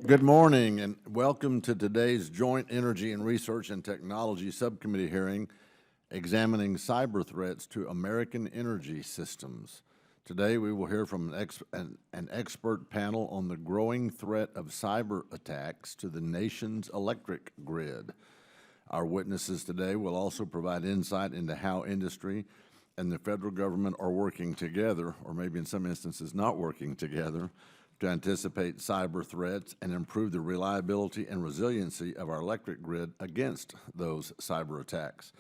Good morning and welcome to today's Joint Energy and Research and Technology Subcommittee hearing examining cyber threats to American energy systems. Today we will hear from an expert panel on the growing threat of cyber attacks to the nation's electric grid. Our witnesses today will also provide insight into how industry and the federal government are working together, or maybe in some instances not working together, to anticipate cyber threats and improve the reliability and resiliency of our electric grid against those cyber attacks.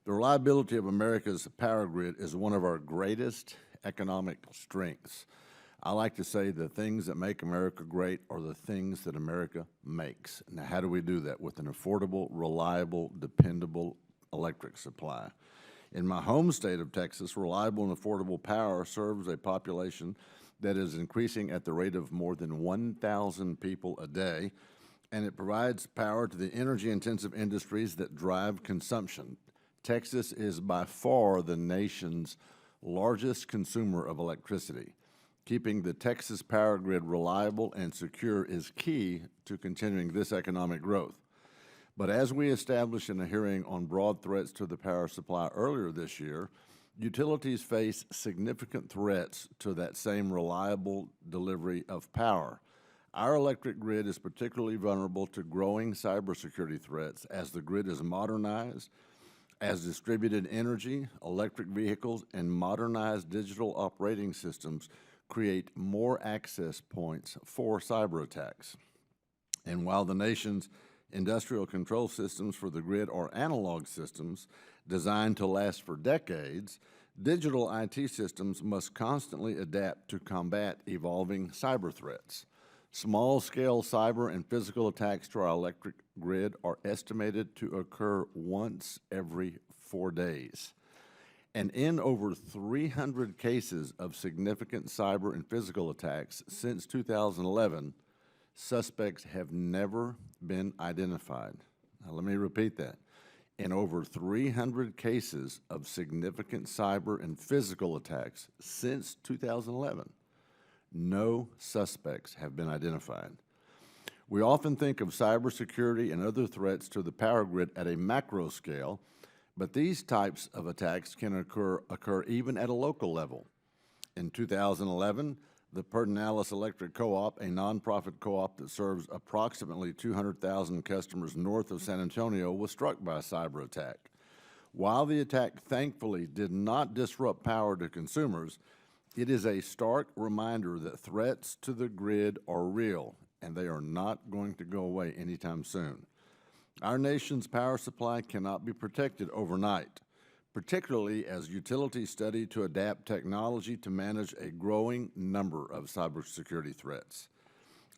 The reliability of America's power grid is one of our greatest economic strengths. I like to say the things that make America great are the things that America makes. Now, how do we do that? With an affordable, reliable, dependable electric supply. In my home state of Texas, reliable and affordable power serves a population that is increasing at the rate of more than 1,000 people a day, and it provides power to the energy-intensive industries that drive consumption. Texas is by far the nation's largest consumer of electricity. Keeping the Texas power grid reliable and secure is key to continuing this economic growth. But as we established in a hearing on broad threats to the power supply earlier this year, utilities face significant threats to that same reliable delivery of power. Our electric grid is particularly vulnerable to growing cybersecurity threats as the grid is modernized, as distributed energy, electric vehicles, and modernized digital operating systems create more access points for cyber attacks. And while the nation's industrial control systems for the grid are analog systems designed to last for decades, digital IT systems must constantly adapt to combat evolving cyber threats. Small-scale cyber and physical attacks to our electric grid are estimated to occur once every 4 days. And in over 300 cases of significant cyber and physical attacks since 2011, suspects have never been identified. Now, let me repeat that. In over 300 cases of significant cyber and physical attacks since 2011, no suspects have been identified. We often think of cybersecurity and other threats to the power grid at a macro scale, but these types of attacks can occur even at a local level. In 2011, the Pedernales Electric Co-op, a nonprofit co-op that serves approximately 200,000 customers north of San Antonio, was struck by a cyber attack. While the attack thankfully did not disrupt power to consumers, it is a stark reminder that threats to the grid are real, and they are not going to go away anytime soon. Our nation's power supply cannot be protected overnight, particularly as utilities study to adapt technology to manage a growing number of cybersecurity threats.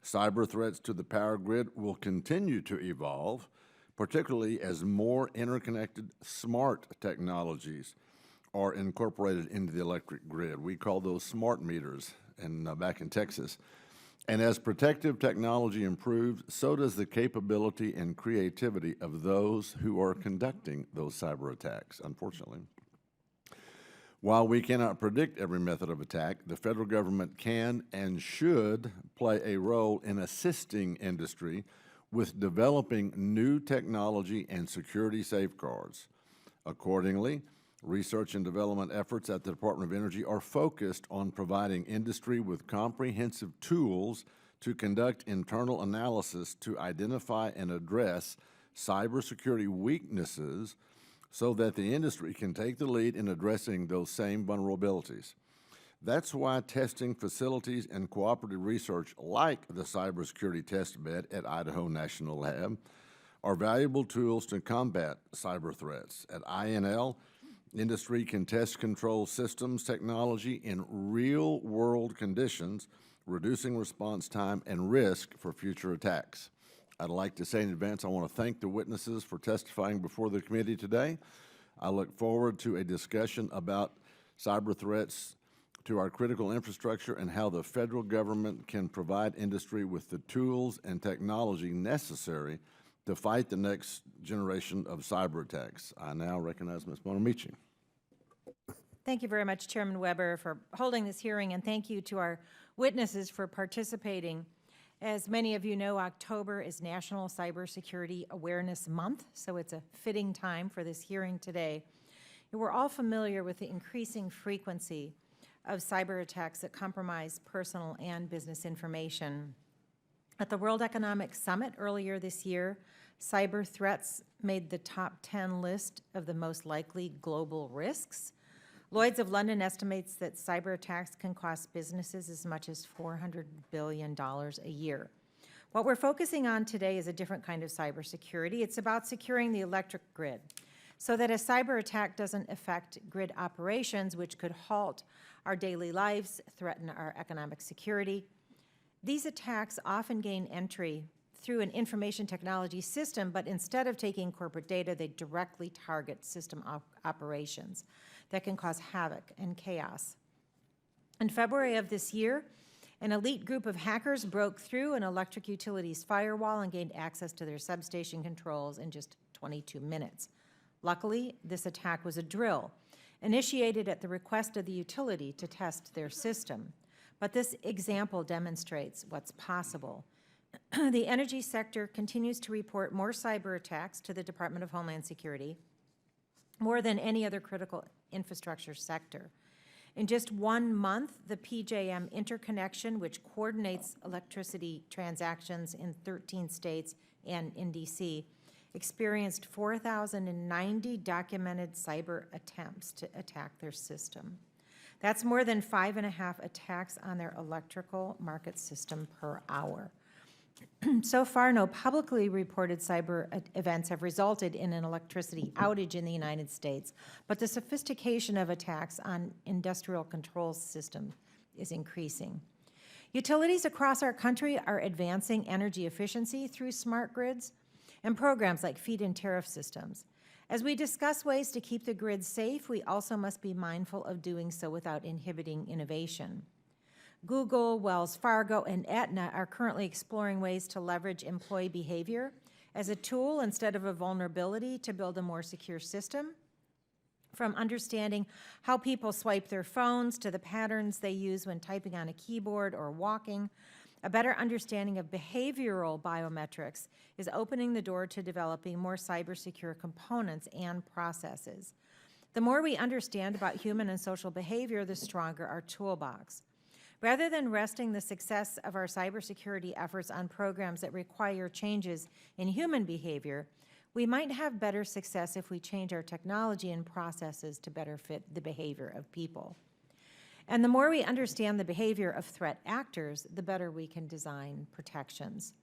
Cyber threats to the power grid will continue to evolve, particularly as more interconnected smart technologies are incorporated into the electric grid. We call those smart meters back in Texas. And as protective technology improves, so does the capability and creativity of those who are conducting those cyber attacks, unfortunately. While we cannot predict every method of attack, the federal government can and should play a role in assisting industry with developing new technology and security safeguards. Accordingly, research and development efforts at the Department of Energy are focused on providing industry with comprehensive tools to conduct internal analysis to identify and address cybersecurity weaknesses so that the industry can take the lead in addressing those same vulnerabilities. That's why testing facilities and cooperative research like the cybersecurity test bed at Idaho National Lab are valuable tools to combat cyber threats. At INL, industry can test control systems technology in real-world conditions, reducing response time and risk for future attacks. I'd like to say in advance I want to thank the witnesses for testifying before the committee today. I look forward to a discussion about cyber threats to our critical infrastructure and how the federal government can provide industry with the tools and technology necessary to fight the next generation of cyber attacks. I now recognize Ms. Bonamici. Thank you very much, Chairman Weber, for holding this hearing, and thank you to our witnesses for participating. As many of you know, October is National Cybersecurity Awareness Month, so it's a fitting time for this hearing today. And we're all familiar with the increasing frequency of cyber attacks that compromise personal and business information. At the World Economic Summit earlier this year, cyber threats made the top 10 list of the most likely global risks. Lloyd's of London estimates that cyber attacks can cost businesses as much as $400 billion a year. What we're focusing on today is a different kind of cybersecurity. It's about securing the electric grid so that a cyber attack doesn't affect grid operations, which could halt our daily lives, threaten our economic security. These attacks often gain entry through an information technology system, but instead of taking corporate data, they directly target system operations that can cause havoc and chaos. In February of this year, an elite group of hackers broke through an electric utility's firewall and gained access to their substation controls in just 22 minutes. Luckily, this attack was a drill, initiated at the request of the utility to test their system. But this example demonstrates what's possible. The energy sector continues to report more cyber attacks to the Department of Homeland Security, more than any other critical infrastructure sector. In just 1 month, the PJM interconnection, which coordinates electricity transactions in 13 states and in DC, experienced 4,090 documented cyber attempts to attack their system. That's more than 5.5 attacks on their electrical market system per hour. So far, no publicly reported cyber events have resulted in an electricity outage in the United States, but the sophistication of attacks on industrial control systems is increasing. Utilities across our country are advancing energy efficiency through smart grids and programs like feed-in tariff systems. As we discuss ways to keep the grid safe, we also must be mindful of doing so without inhibiting innovation. Google, Wells Fargo, and Aetna are currently exploring ways to leverage employee behavior as a tool instead of a vulnerability to build a more secure system. From understanding how people swipe their phones to the patterns they use when typing on a keyboard or walking, a better understanding of behavioral biometrics is opening the door to developing more cyber-secure components and processes. The more we understand about human and social behavior, the stronger our toolbox. Rather than resting the success of our cybersecurity efforts on programs that require changes in human behavior, we might have better success if we change our technology and processes to better fit the behavior of people. And the more we understand the behavior of threat actors, the better we can design protections.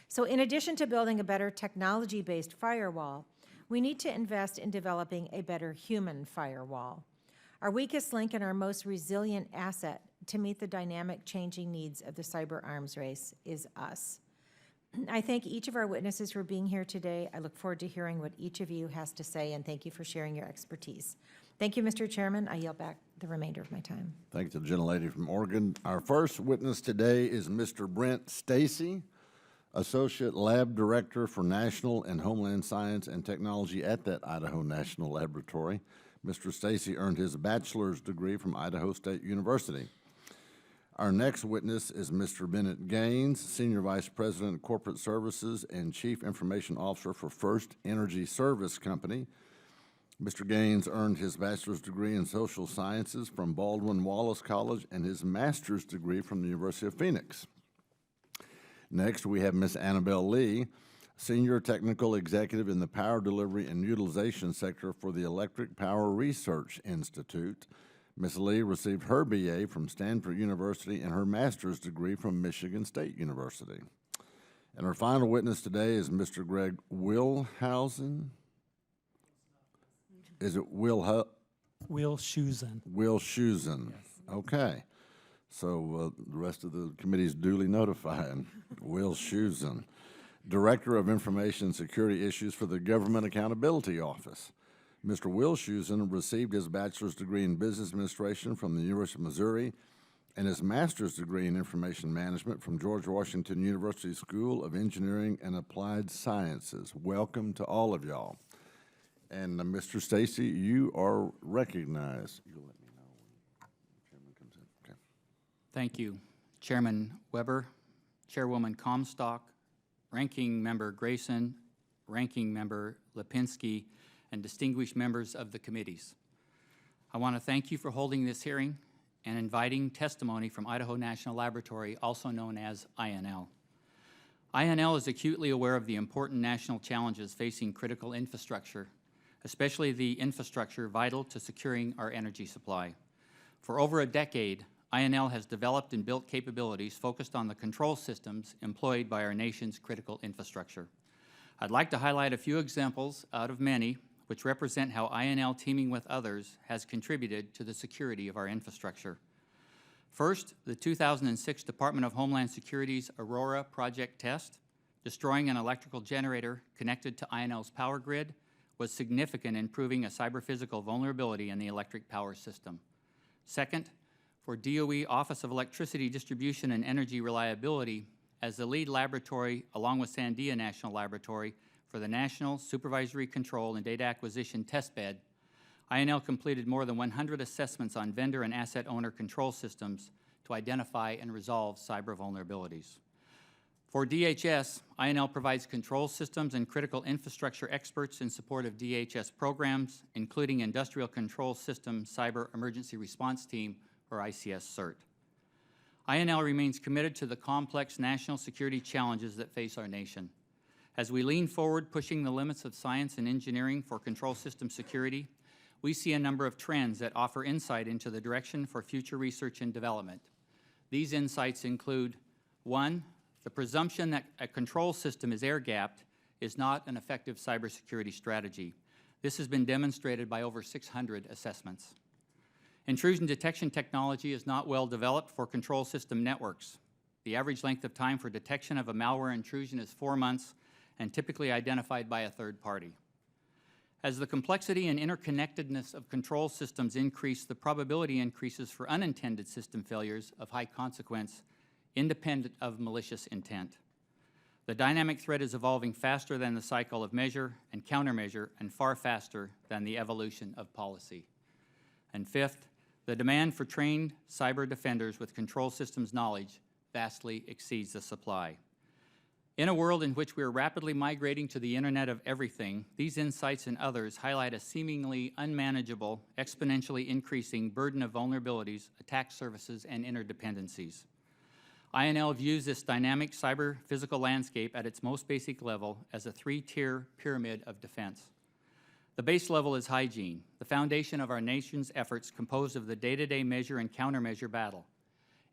So in addition to building a better technology-based firewall, we need to invest in developing a better human firewall. Our weakest link and our most resilient asset to meet the dynamic changing needs of the cyber arms race is us. I thank each of our witnesses for being here today. I look forward to hearing what each of you has to say, and thank you for sharing your expertise. Thank you, Mr. Chairman. I yield back the remainder of my time. Thank you to the gentlelady from Oregon. Our first witness today is Mr. Brent Stacy, Associate Lab Director for National and Homeland Science and Technology at that Idaho National Laboratory. Mr. Stacy earned his bachelor's degree from Idaho State University. Our next witness is Mr. Bennett Gaines, Senior Vice President of Corporate Services and Chief Information Officer for First Energy Service Company. Mr. Gaines earned his bachelor's degree in social sciences from Baldwin Wallace College and his master's degree from the University of Phoenix. Next, we have Ms. Annabelle Lee, Senior Technical Executive in the Power Delivery and Utilization Sector for the Electric Power Research Institute. Ms. Lee received her BA from Stanford University and her master's degree from Michigan State University. And our final witness today is Mr. Greg Willhausen. Is it Willshusen? Willshusen. Yes. Okay. So the rest of the committee is duly notified. Willshusen, Director of Information Security Issues for the Government Accountability Office. Mr. Willshusen received his bachelor's degree in business administration from the University of Missouri and his master's degree in information management from George Washington University School of Engineering and Applied Sciences. Welcome to all of y'all. And Mr. Stacy, you are recognized. You'll let me know when the chairman comes in. Okay. Thank you, Chairman Weber, Chairwoman Comstock, Ranking Member Grayson, Ranking Member Lipinski, and distinguished members of the committees. I want to thank you for holding this hearing and inviting testimony from Idaho National Laboratory, also known as INL. INL is acutely aware of the important national challenges facing critical infrastructure, especially the infrastructure vital to securing our energy supply. For over a decade, INL has developed and built capabilities focused on the control systems employed by our nation's critical infrastructure. I'd like to highlight a few examples out of many which represent how INL, teaming with others, has contributed to the security of our infrastructure. First, the 2006 Department of Homeland Security's Aurora project test, destroying an electrical generator connected to INL's power grid, was significant in proving a cyber-physical vulnerability in the electric power system. Second, for DOE Office of Electricity Distribution and Energy Reliability, as the lead laboratory, along with Sandia National Laboratory, for the National Supervisory Control and Data Acquisition Testbed, INL completed more than 100 assessments on vendor and asset owner control systems to identify and resolve cyber vulnerabilities. For DHS, INL provides control systems and critical infrastructure experts in support of DHS programs, including Industrial Control System Cyber Emergency Response Team, or ICS CERT. INL remains committed to the complex national security challenges that face our nation. As we lean forward, pushing the limits of science and engineering for control system security, we see a number of trends that offer insight into the direction for future research and development. These insights include, 1, the presumption that a control system is air-gapped is not an effective cybersecurity strategy. This has been demonstrated by over 600 assessments. Intrusion detection technology is not well developed for control system networks. The average length of time for detection of a malware intrusion is 4 months and typically identified by a third party. As the complexity and interconnectedness of control systems increase, the probability increases for unintended system failures of high consequence, independent of malicious intent. The dynamic threat is evolving faster than the cycle of measure and countermeasure, and far faster than the evolution of policy. And fifth, the demand for trained cyber defenders with control systems knowledge vastly exceeds the supply. In a world in which we are rapidly migrating to the Internet of Everything, these insights and others highlight a seemingly unmanageable, exponentially increasing burden of vulnerabilities, attack surfaces, and interdependencies. INL views this dynamic cyber-physical landscape at its most basic level as a 3-tier pyramid of defense. The base level is hygiene, the foundation of our nation's efforts composed of the day-to-day measure and countermeasure battle.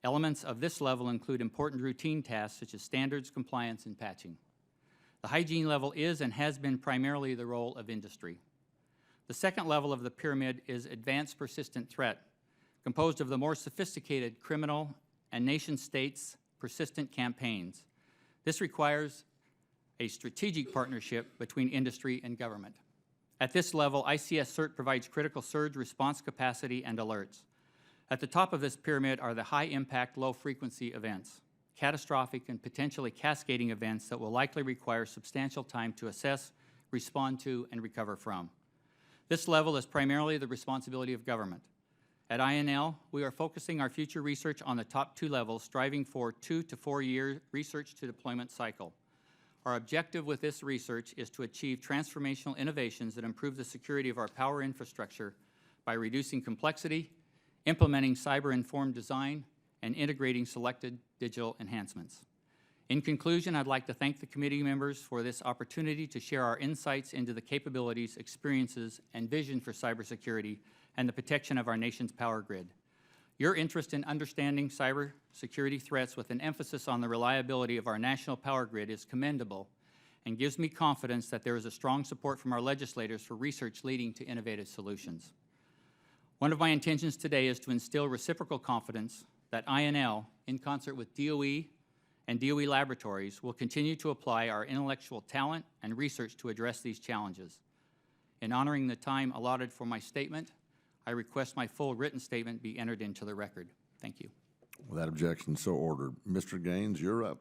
Elements of this level include important routine tasks such as standards, compliance, and patching. The hygiene level is and has been primarily the role of industry. The second level of the pyramid is advanced persistent threat, composed of the more sophisticated criminal and nation-states persistent campaigns. This requires a strategic partnership between industry and government. At this level, ICS CERT provides critical surge response capacity and alerts. At the top of this pyramid are the high-impact, low-frequency events, catastrophic and potentially cascading events that will likely require substantial time to assess, respond to, and recover from. This level is primarily the responsibility of government. At INL, we are focusing our future research on the top 2 levels, striving for 2 to 4 year research to deployment cycle. Our objective with this research is to achieve transformational innovations that improve the security of our power infrastructure by reducing complexity, implementing cyber-informed design, and integrating selected digital enhancements. In conclusion, I'd like to thank the committee members for this opportunity to share our insights into the capabilities, experiences, and vision for cybersecurity and the protection of our nation's power grid. Your interest in understanding cybersecurity threats with an emphasis on the reliability of our national power grid is commendable and gives me confidence that there is a strong support from our legislators for research leading to innovative solutions. One of my intentions today is to instill reciprocal confidence that INL, in concert with DOE and DOE laboratories, will continue to apply our intellectual talent and research to address these challenges. In honoring the time allotted for my statement, I request my full written statement be entered into the record. Thank you. Without objection, so ordered. Mr. Gaines, you're up.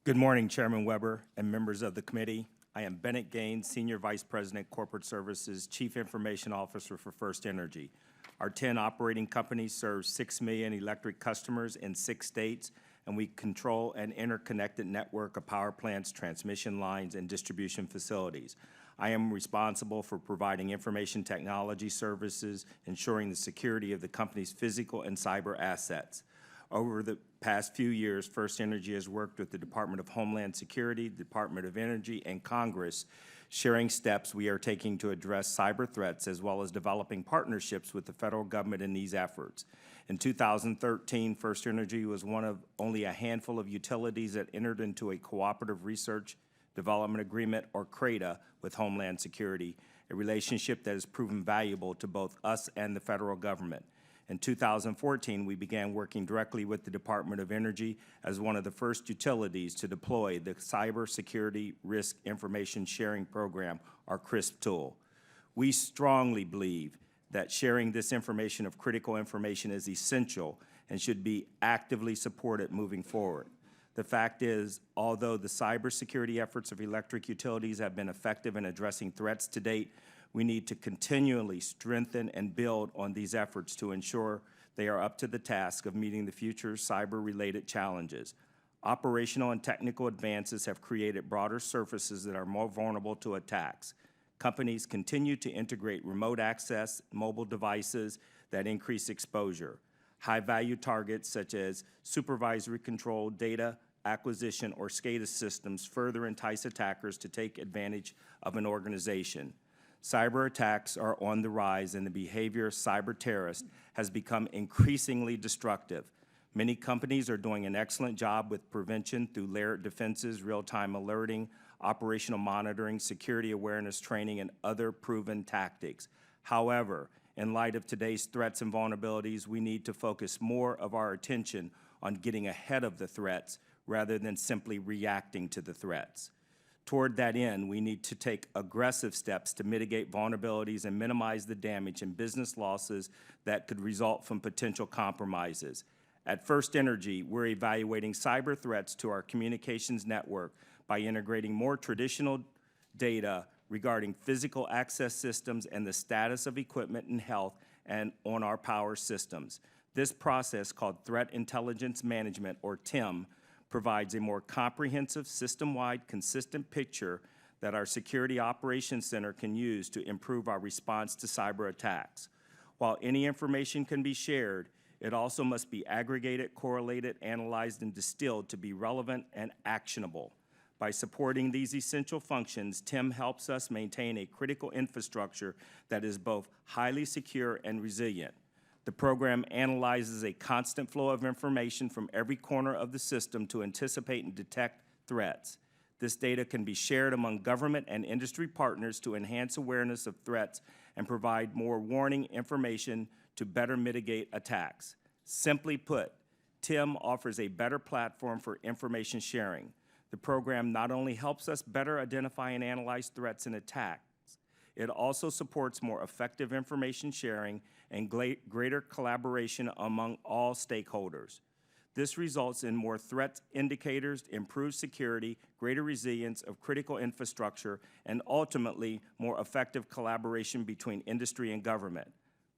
Good morning, Chairman Weber and members of the committee. I am Bennett Gaines, Senior Vice President, Corporate Services, Chief Information Officer for First Energy. Our 10 operating companies serve 6 million electric customers in 6 states, and we control an interconnected network of power plants, transmission lines, and distribution facilities. I am responsible for providing information technology services, ensuring the security of the company's physical and cyber assets. Over the past few years, FirstEnergy has worked with the Department of Homeland Security, Department of Energy, and Congress, sharing steps we are taking to address cyber threats, as well as developing partnerships with the federal government in these efforts. In 2013, FirstEnergy was one of only a handful of utilities that entered into a cooperative research development agreement, or CRADA, with Homeland Security, a relationship that has proven valuable to both us and the federal government. In 2014, we began working directly with the Department of Energy as one of the first utilities to deploy the Cybersecurity Risk Information Sharing Program, or CRISP tool. We strongly believe that sharing this information of critical information is essential and should be actively supported moving forward. The fact is, although the cybersecurity efforts of electric utilities have been effective in addressing threats to date, we need to continually strengthen and build on these efforts to ensure they are up to the task of meeting the future cyber-related challenges. Operational and technical advances have created broader surfaces that are more vulnerable to attacks. Companies continue to integrate remote access mobile devices that increase exposure. High-value targets such as supervisory control, data acquisition, or SCADA systems further entice attackers to take advantage of an organization. Cyber attacks are on the rise, and the behavior of cyber terrorists has become increasingly destructive. Many companies are doing an excellent job with prevention through layered defenses, real-time alerting, operational monitoring, security awareness training, and other proven tactics. However, in light of today's threats and vulnerabilities, we need to focus more of our attention on getting ahead of the threats rather than simply reacting to the threats. Toward that end, we need to take aggressive steps to mitigate vulnerabilities and minimize the damage and business losses that could result from potential compromises. At FirstEnergy, we're evaluating cyber threats to our communications network by integrating more traditional data regarding physical access systems and the status of equipment and health and on our power systems. This process, called Threat Intelligence Management, or TIM, provides a more comprehensive, system-wide, consistent picture that our Security Operations Center can use to improve our response to cyber attacks. While any information can be shared, it also must be aggregated, correlated, analyzed, and distilled to be relevant and actionable. By supporting these essential functions, TIM helps us maintain a critical infrastructure that is both highly secure and resilient. The program analyzes a constant flow of information from every corner of the system to anticipate and detect threats. This data can be shared among government and industry partners to enhance awareness of threats and provide more warning information to better mitigate attacks. Simply put, TIM offers a better platform for information sharing. The program not only helps us better identify and analyze threats and attacks, it also supports more effective information sharing and greater collaboration among all stakeholders. This results in more threat indicators, improved security, greater resilience of critical infrastructure, and ultimately more effective collaboration between industry and government.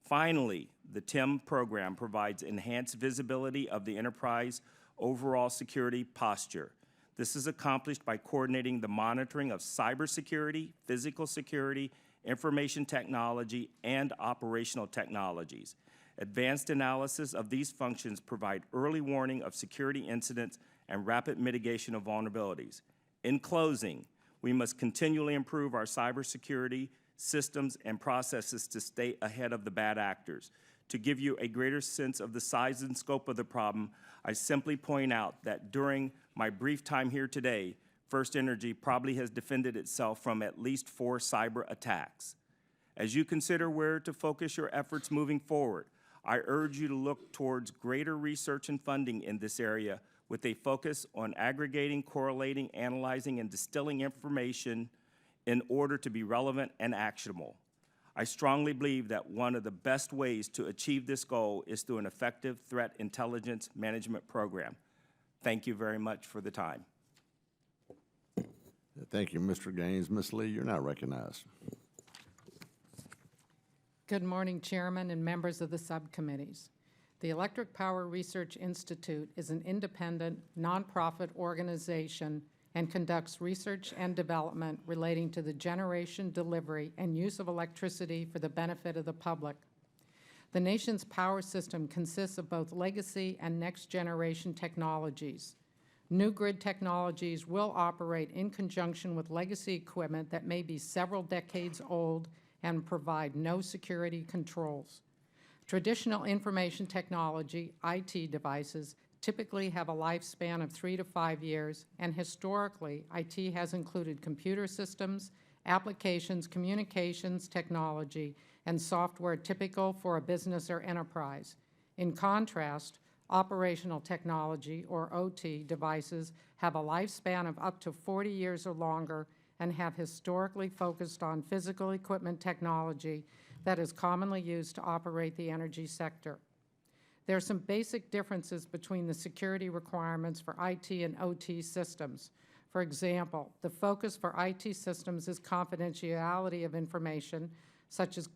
Finally, the TIM program provides enhanced visibility of the enterprise overall security posture. This is accomplished by coordinating the monitoring of cybersecurity, physical security, information technology, and operational technologies. Advanced analysis of these functions provide early warning of security incidents and rapid mitigation of vulnerabilities. In closing, we must continually improve our cybersecurity systems and processes to stay ahead of the bad actors. To give you a greater sense of the size and scope of the problem, I simply point out that during my brief time here today, FirstEnergy probably has defended itself from at least 4 cyber attacks. As you consider where to focus your efforts moving forward, I urge you to look towards greater research and funding in this area with a focus on aggregating, correlating, analyzing, and distilling information in order to be relevant and actionable. I strongly believe that one of the best ways to achieve this goal is through an effective threat intelligence management program. Thank you very much for the time. Thank you, Mr. Gaines. Ms. Lee, you're now recognized. Good morning, Chairman and members of the subcommittees. The Electric Power Research Institute is an independent, nonprofit organization and conducts research and development relating to the generation, delivery, and use of electricity for the benefit of the public. The nation's power system consists of both legacy and next-generation technologies. New grid technologies will operate in conjunction with legacy equipment that may be several decades old and provide no security controls. Traditional information technology, IT devices, typically have a lifespan of 3 to 5 years, and historically, IT has included computer systems, applications, communications technology, and software typical for a business or enterprise. In contrast, operational technology, or OT, devices have a lifespan of up to 40 years or longer and have historically focused on physical equipment technology that is commonly used to operate the energy sector. There are some basic differences between the security requirements for IT and OT systems. For example, the focus for IT systems is confidentiality of information, such as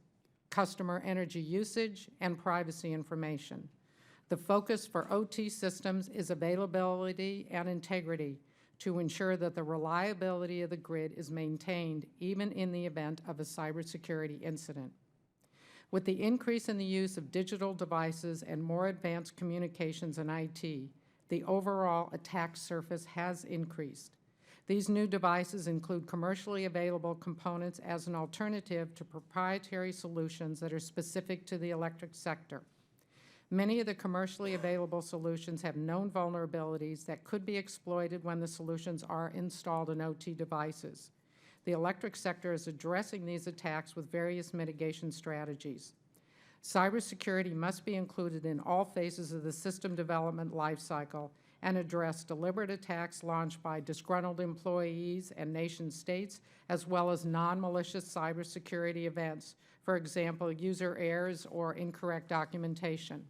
customer energy usage and privacy information. The focus for OT systems is availability and integrity to ensure that the reliability of the grid is maintained even in the event of a cybersecurity incident. With the increase in the use of digital devices and more advanced communications in IT, the overall attack surface has increased. These new devices include commercially available components as an alternative to proprietary solutions that are specific to the electric sector. Many of the commercially available solutions have known vulnerabilities that could be exploited when the solutions are installed in OT devices. The electric sector is addressing these attacks with various mitigation strategies. Cybersecurity must be included in all phases of the system development lifecycle and address deliberate attacks launched by disgruntled employees and nation-states, as well as non-malicious cybersecurity events, for example, user errors or incorrect documentation.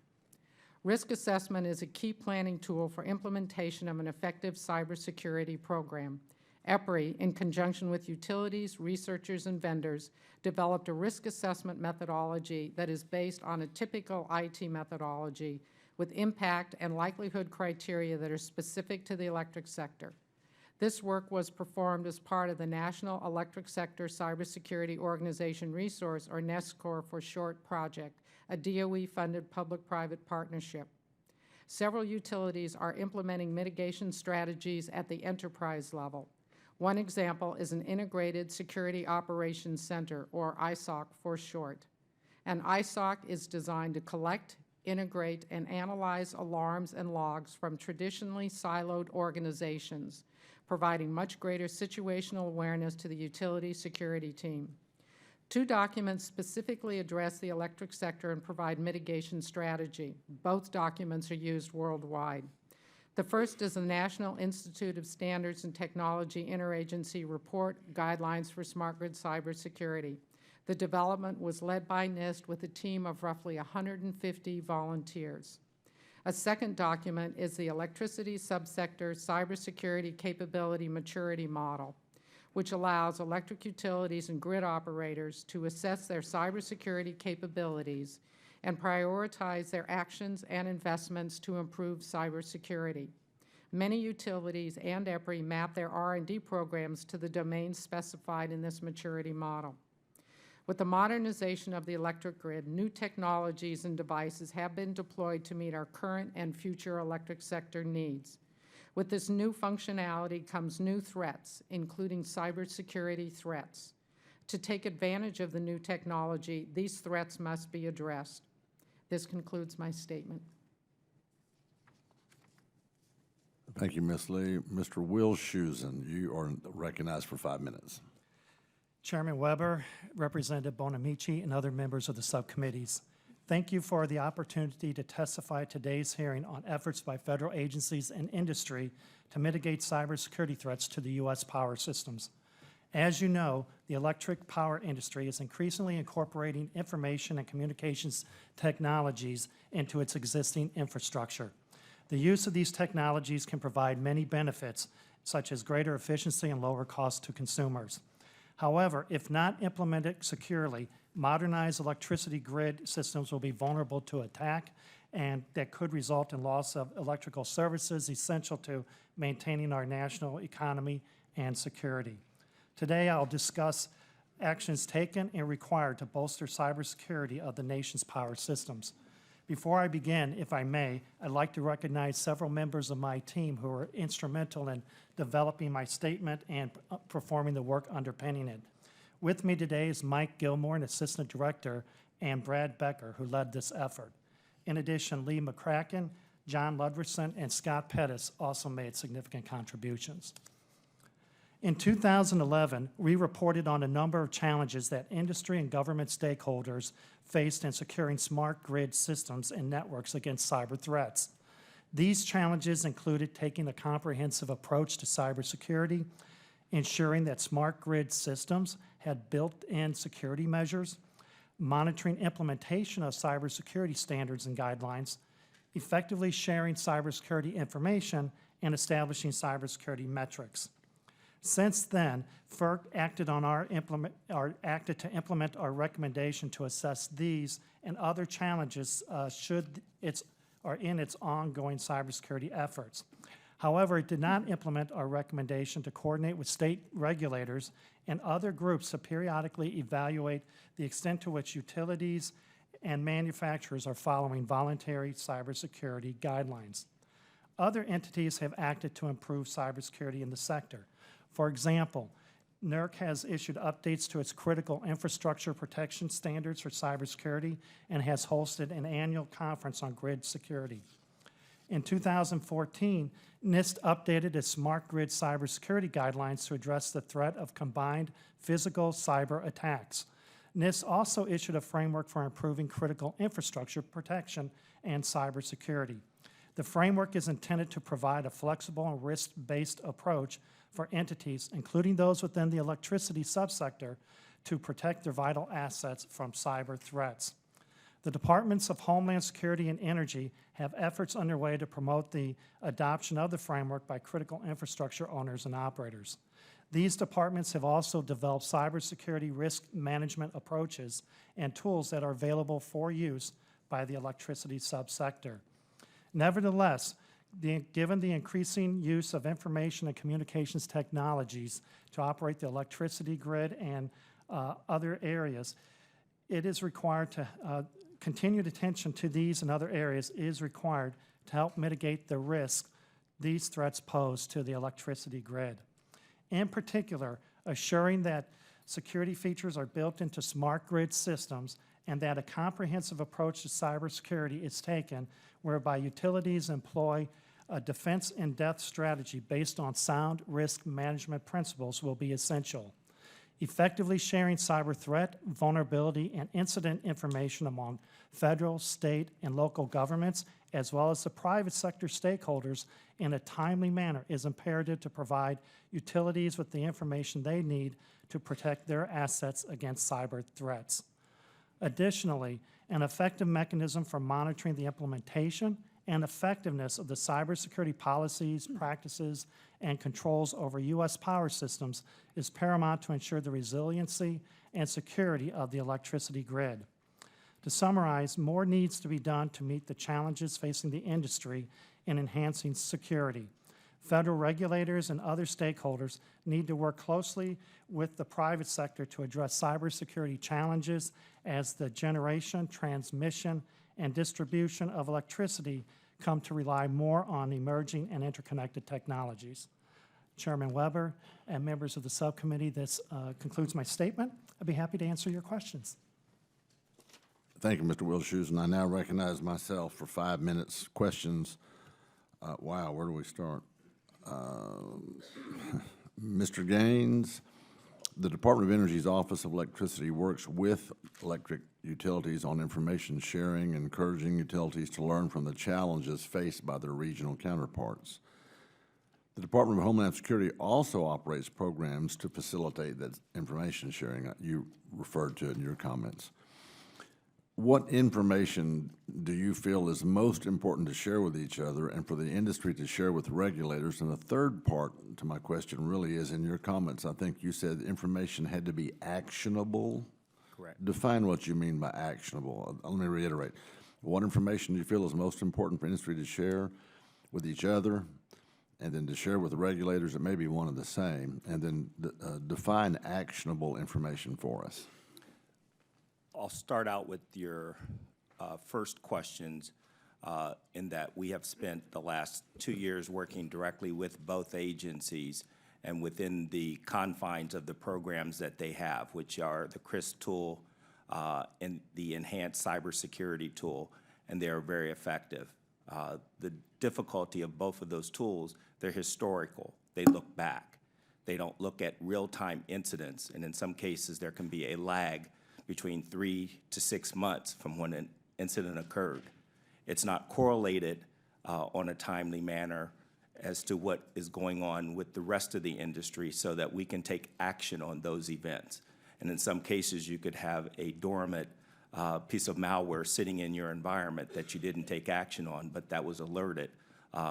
Risk assessment is a key planning tool for implementation of an effective cybersecurity program. EPRI, in conjunction with utilities, researchers, and vendors, developed a risk assessment methodology that is based on a typical IT methodology with impact and likelihood criteria that are specific to the electric sector. This work was performed as part of the National Electric Sector Cybersecurity Organization Resource, or NESCOR for short, project, a DOE-funded public-private partnership. Several utilities are implementing mitigation strategies at the enterprise level. One example is an Integrated Security Operations Center, or ISOC for short. An ISOC is designed to collect, integrate, and analyze alarms and logs from traditionally siloed organizations, providing much greater situational awareness to the utility security team. 2 documents specifically address the electric sector and provide mitigation strategy. Both documents are used worldwide. The first is the National Institute of Standards and Technology Interagency Report, Guidelines for Smart Grid Cybersecurity. The development was led by NIST with a team of roughly 150 volunteers. A second document is the Electricity Subsector Cybersecurity Capability Maturity Model, which allows electric utilities and grid operators to assess their cybersecurity capabilities and prioritize their actions and investments to improve cybersecurity. Many utilities and EPRI map their R&D programs to the domains specified in this maturity model. With the modernization of the electric grid, new technologies and devices have been deployed to meet our current and future electric sector needs. With this new functionality comes new threats, including cybersecurity threats. To take advantage of the new technology, these threats must be addressed. This concludes my statement. Thank you, Ms. Lee. Mr. Will Shusen, you are recognized for 5 minutes. Chairman Weber, Representative Bonamici, and other members of the subcommittees, thank you for the opportunity to testify at today's hearing on efforts by federal agencies and industry to mitigate cybersecurity threats to the U.S. power systems. As you know, the electric power industry is increasingly incorporating information and communications technologies into its existing infrastructure. The use of these technologies can provide many benefits, such as greater efficiency and lower costs to consumers. However, if not implemented securely, Modernized electricity grid systems will be vulnerable to attack, and that could result in loss of electrical services essential to maintaining our national economy and security. Today, I'll discuss actions taken and required to bolster cybersecurity of the nation's power systems. Before I begin, if I may, I'd like to recognize several members of my team who were instrumental in developing my statement and performing the work underpinning it. With me today is Mike Gilmore, an Assistant Director, and Brad Becker, who led this effort. In addition, Lee McCracken, John Ludwigson, and Scott Pettis also made significant contributions. In 2011, we reported on a number of challenges that industry and government stakeholders faced in securing smart grid systems and networks against cyber threats. These challenges included taking a comprehensive approach to cybersecurity, ensuring that smart grid systems had built-in security measures, monitoring implementation of cybersecurity standards and guidelines, effectively sharing cybersecurity information, and establishing cybersecurity metrics. Since then, FERC acted to implement our recommendation to assess these and other challenges in its ongoing cybersecurity efforts. However, it did not implement our recommendation to coordinate with state regulators and other groups to periodically evaluate the extent to which utilities and manufacturers are following voluntary cybersecurity guidelines. Other entities have acted to improve cybersecurity in the sector. For example, NERC has issued updates to its critical infrastructure protection standards for cybersecurity and has hosted an annual conference on grid security. In 2014, NIST updated its smart grid cybersecurity guidelines to address the threat of combined physical cyber attacks. NIST also issued a framework for improving critical infrastructure protection and cybersecurity. The framework is intended to provide a flexible and risk-based approach for entities, including those within the electricity subsector, to protect their vital assets from cyber threats. The Departments of Homeland Security and Energy have efforts underway to promote the adoption of the framework by critical infrastructure owners and operators. These departments have also developed cybersecurity risk management approaches and tools that are available for use by the electricity subsector. Nevertheless, given the increasing use of information and communications technologies to operate the electricity grid and other areas, it is required to continued attention to these and other areas is required to help mitigate the risk these threats pose to the electricity grid. In particular, assuring that security features are built into smart grid systems and that a comprehensive approach to cybersecurity is taken whereby utilities employ a defense in depth strategy based on sound risk management principles will be essential. Effectively sharing cyber threat, vulnerability, and incident information among federal, state, and local governments, as well as the private sector stakeholders in a timely manner is imperative to provide utilities with the information they need to protect their assets against cyber threats. Additionally, an effective mechanism for monitoring the implementation and effectiveness of the cybersecurity policies, practices, and controls over U.S. power systems is paramount to ensure the resiliency and security of the electricity grid. To summarize, more needs to be done to meet the challenges facing the industry in enhancing security. Federal regulators and other stakeholders need to work closely with the private sector to address cybersecurity challenges as the generation, transmission, and distribution of electricity come to rely more on emerging and interconnected technologies. Chairman Weber and members of the subcommittee, this concludes my statement. I'd be happy to answer your questions. Thank you, Mr. Wilshues, and I now recognize myself for 5 minutes. Questions? Wow, where do we start? Mr. Gaines, the Department of Energy's Office of Electricity works with electric utilities on information sharing, encouraging utilities to learn from the challenges faced by their regional counterparts. The Department of Homeland Security also operates programs to facilitate that information sharing you referred to in your comments. What information do you feel is most important to share with each other and for the industry to share with regulators? And the third part to my question really is in your comments. I think you said information had to be actionable. Correct. Define what you mean by actionable. Let me reiterate. What information do you feel is most important for industry to share with each other, and then to share with the regulators that may be one and the same, and then define actionable information for us? I'll start out with your first questions in that we have spent the last 2 years working directly with both agencies and within the confines of the programs that they have, which are the CRIS tool and the enhanced cybersecurity tool, and they are very effective. The difficulty of both of those tools, they're historical. They look back. They don't look at real-time incidents, and in some cases there can be a lag between 3 to 6 months from when an incident occurred. It's not correlated on a timely manner as to what is going on with the rest of the industry so that we can take action on those events. And in some cases, you could have a dormant piece of malware sitting in your environment that you didn't take action on, but that was alerted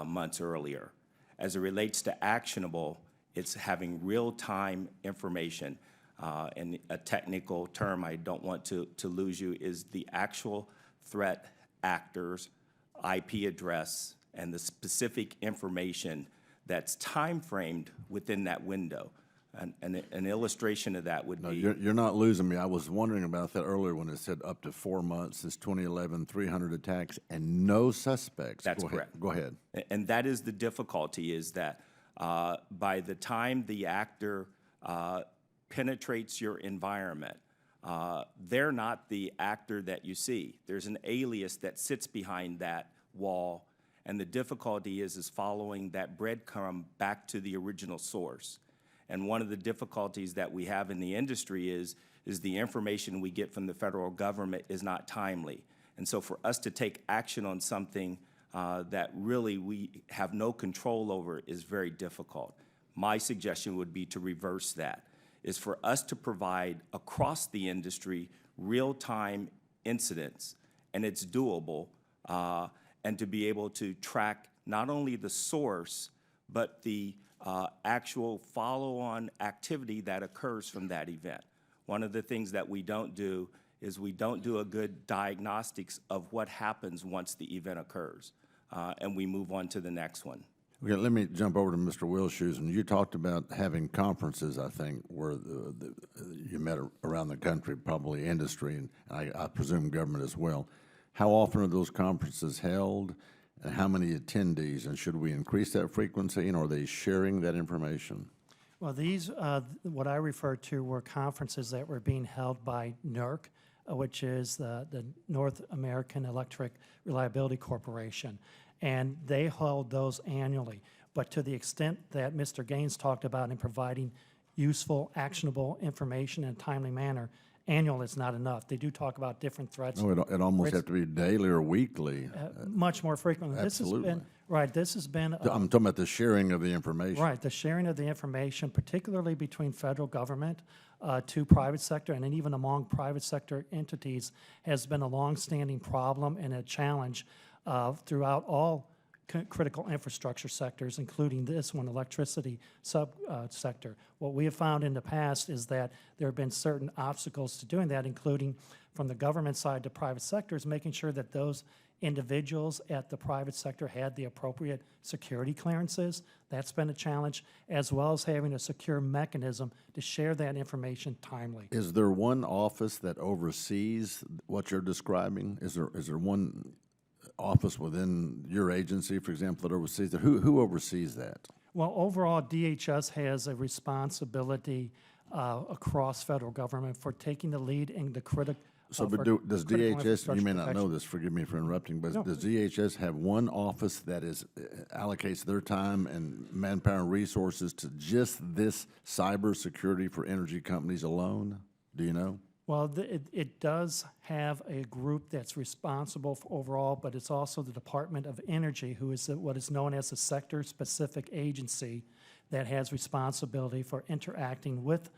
months earlier. As it relates to actionable, it's having real-time information. And a technical term I don't want to lose you is the actual threat actors, IP address, and the specific information that's time-framed within that window. An illustration of that would No, be... you're not losing me. I was wondering about that earlier when it said up to 4 months since 2011, 300 attacks, and no suspects. That's Go ahead. correct. Go ahead. And that is the difficulty, is that by the time the actor penetrates your environment, they're not the actor that you see. There's an alias that sits behind that wall, and the difficulty is following that breadcrumb back to the original source. And one of the difficulties that we have in the industry is the information we get from the federal government is not timely. And so for us to take action on something that really we have no control over is very difficult. My suggestion would be to reverse that, is for us to provide across the industry real-time incidents, and it's doable, and to be able to track not only the source, but the actual follow-on activity that occurs from that event. One of the things that we don't do is we don't do a good diagnostics of what happens once the event occurs, and we move on to the next one. Okay, let me jump over to Mr. Wilshoes. And you talked about having conferences, I think, where you met around the country, probably industry, and I presume government as well. How often are those conferences held, and how many attendees? And should we increase that frequency, and are they sharing that information? Well, these, what I refer to were conferences that were being held by NERC, which is the North American Electric Reliability Corporation. And they hold those annually. But to the extent that Mr. Gaines talked about in providing useful, actionable information in a timely manner, annual is not enough. They do talk about different threats. No, it almost have to be daily or weekly. Much more frequently. Absolutely. This has been, I'm talking about the sharing of the information. right, the sharing of the information, particularly between federal government to private sector, and then even among private sector entities, has been a longstanding problem and a challenge throughout all critical infrastructure sectors, including this one, electricity sector. What we have found in the past is that there have been certain obstacles to doing that, including from the government side to private sectors, making sure that those individuals at the private sector had the appropriate security clearances. That's been a challenge, as well as having a secure mechanism to share that information timely. Is there one office that oversees what you're describing? Is there one office within your agency, for example, that oversees it? Who oversees that? Well, overall, DHS has a responsibility across federal government for taking the lead in the critical. So, but does DHS, you may not know this, forgive me for interrupting, but does DHS have one office that allocates their time and manpower and resources to just this cybersecurity for energy companies alone? Do you know? Well, it does have a group that's responsible for overall, but it's also the Department of Energy, who is what is known as a sector-specific agency that has responsibility for interacting with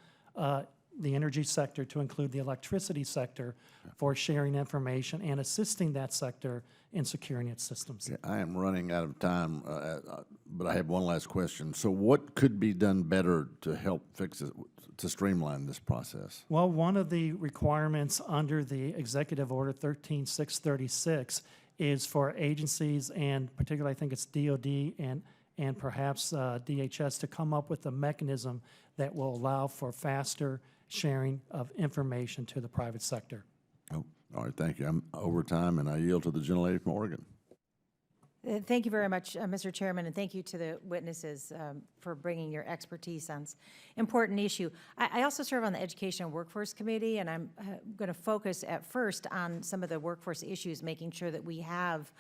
the energy sector to include the electricity sector for sharing information and assisting that sector in securing its systems. Okay, I am running out of time, but I have one last question. So what could be done better to help fix it, to streamline this process? Well, one of the requirements under the Executive Order 13636 is for agencies, and particularly I think it's DOD and perhaps DHS, to come up with a mechanism that will allow for faster sharing of information to the private sector. Oh, all right, thank you. I'm over time, and I yield to the gentlelady from Oregon. Thank you very much, Mr. Chairman, and thank you to the witnesses for bringing your expertise on this important issue. I also serve on the Education and Workforce Committee, and I'm going to focus at first on some of the workforce issues, making sure that we have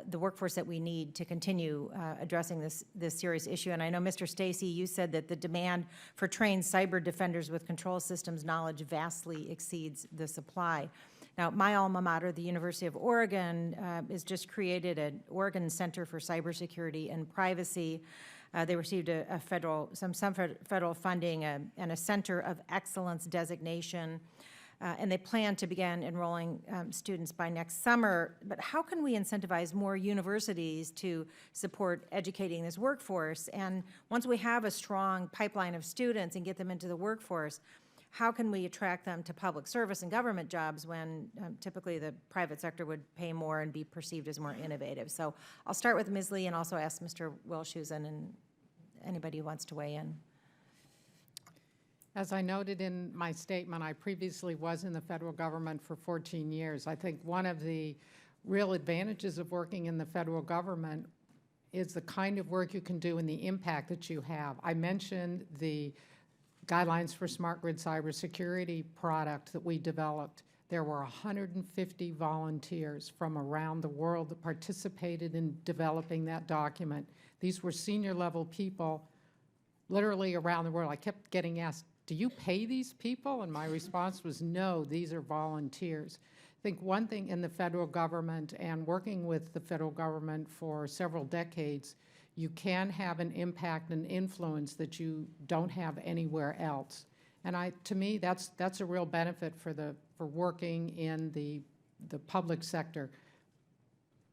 the workforce that we need to continue addressing this serious issue. And I know, Mr. Stacy, you said that the demand for trained cyber defenders with control systems knowledge vastly exceeds the supply. Now, my alma mater, the University of Oregon, has just created an Oregon Center for Cybersecurity and Privacy. They received some federal funding and a Center of Excellence designation, and they plan to begin enrolling students by next summer. But how can we incentivize more universities to support educating this workforce? And once we have a strong pipeline of students and get them into the workforce, how can we attract them to public service and government jobs when typically the private sector would pay more and be perceived as more innovative? So I'll start with Ms. Lee and also ask Mr. Welshusen and anybody who wants to weigh in. As I noted in my statement, I previously was in the federal government for 14 years. I think one of the real advantages of working in the federal government is the kind of work you can do and the impact that you have. I mentioned the Guidelines for Smart Grid Cybersecurity product that we developed. There were 150 volunteers from around the world that participated in developing that document. These were senior level people literally around the world. I kept getting asked, do you pay these people? And my response was, no, these are volunteers. I think one thing in the federal government, and working with the federal government for several decades, you can have an impact and influence that you don't have anywhere else. And to me, that's a real benefit for working in the public sector.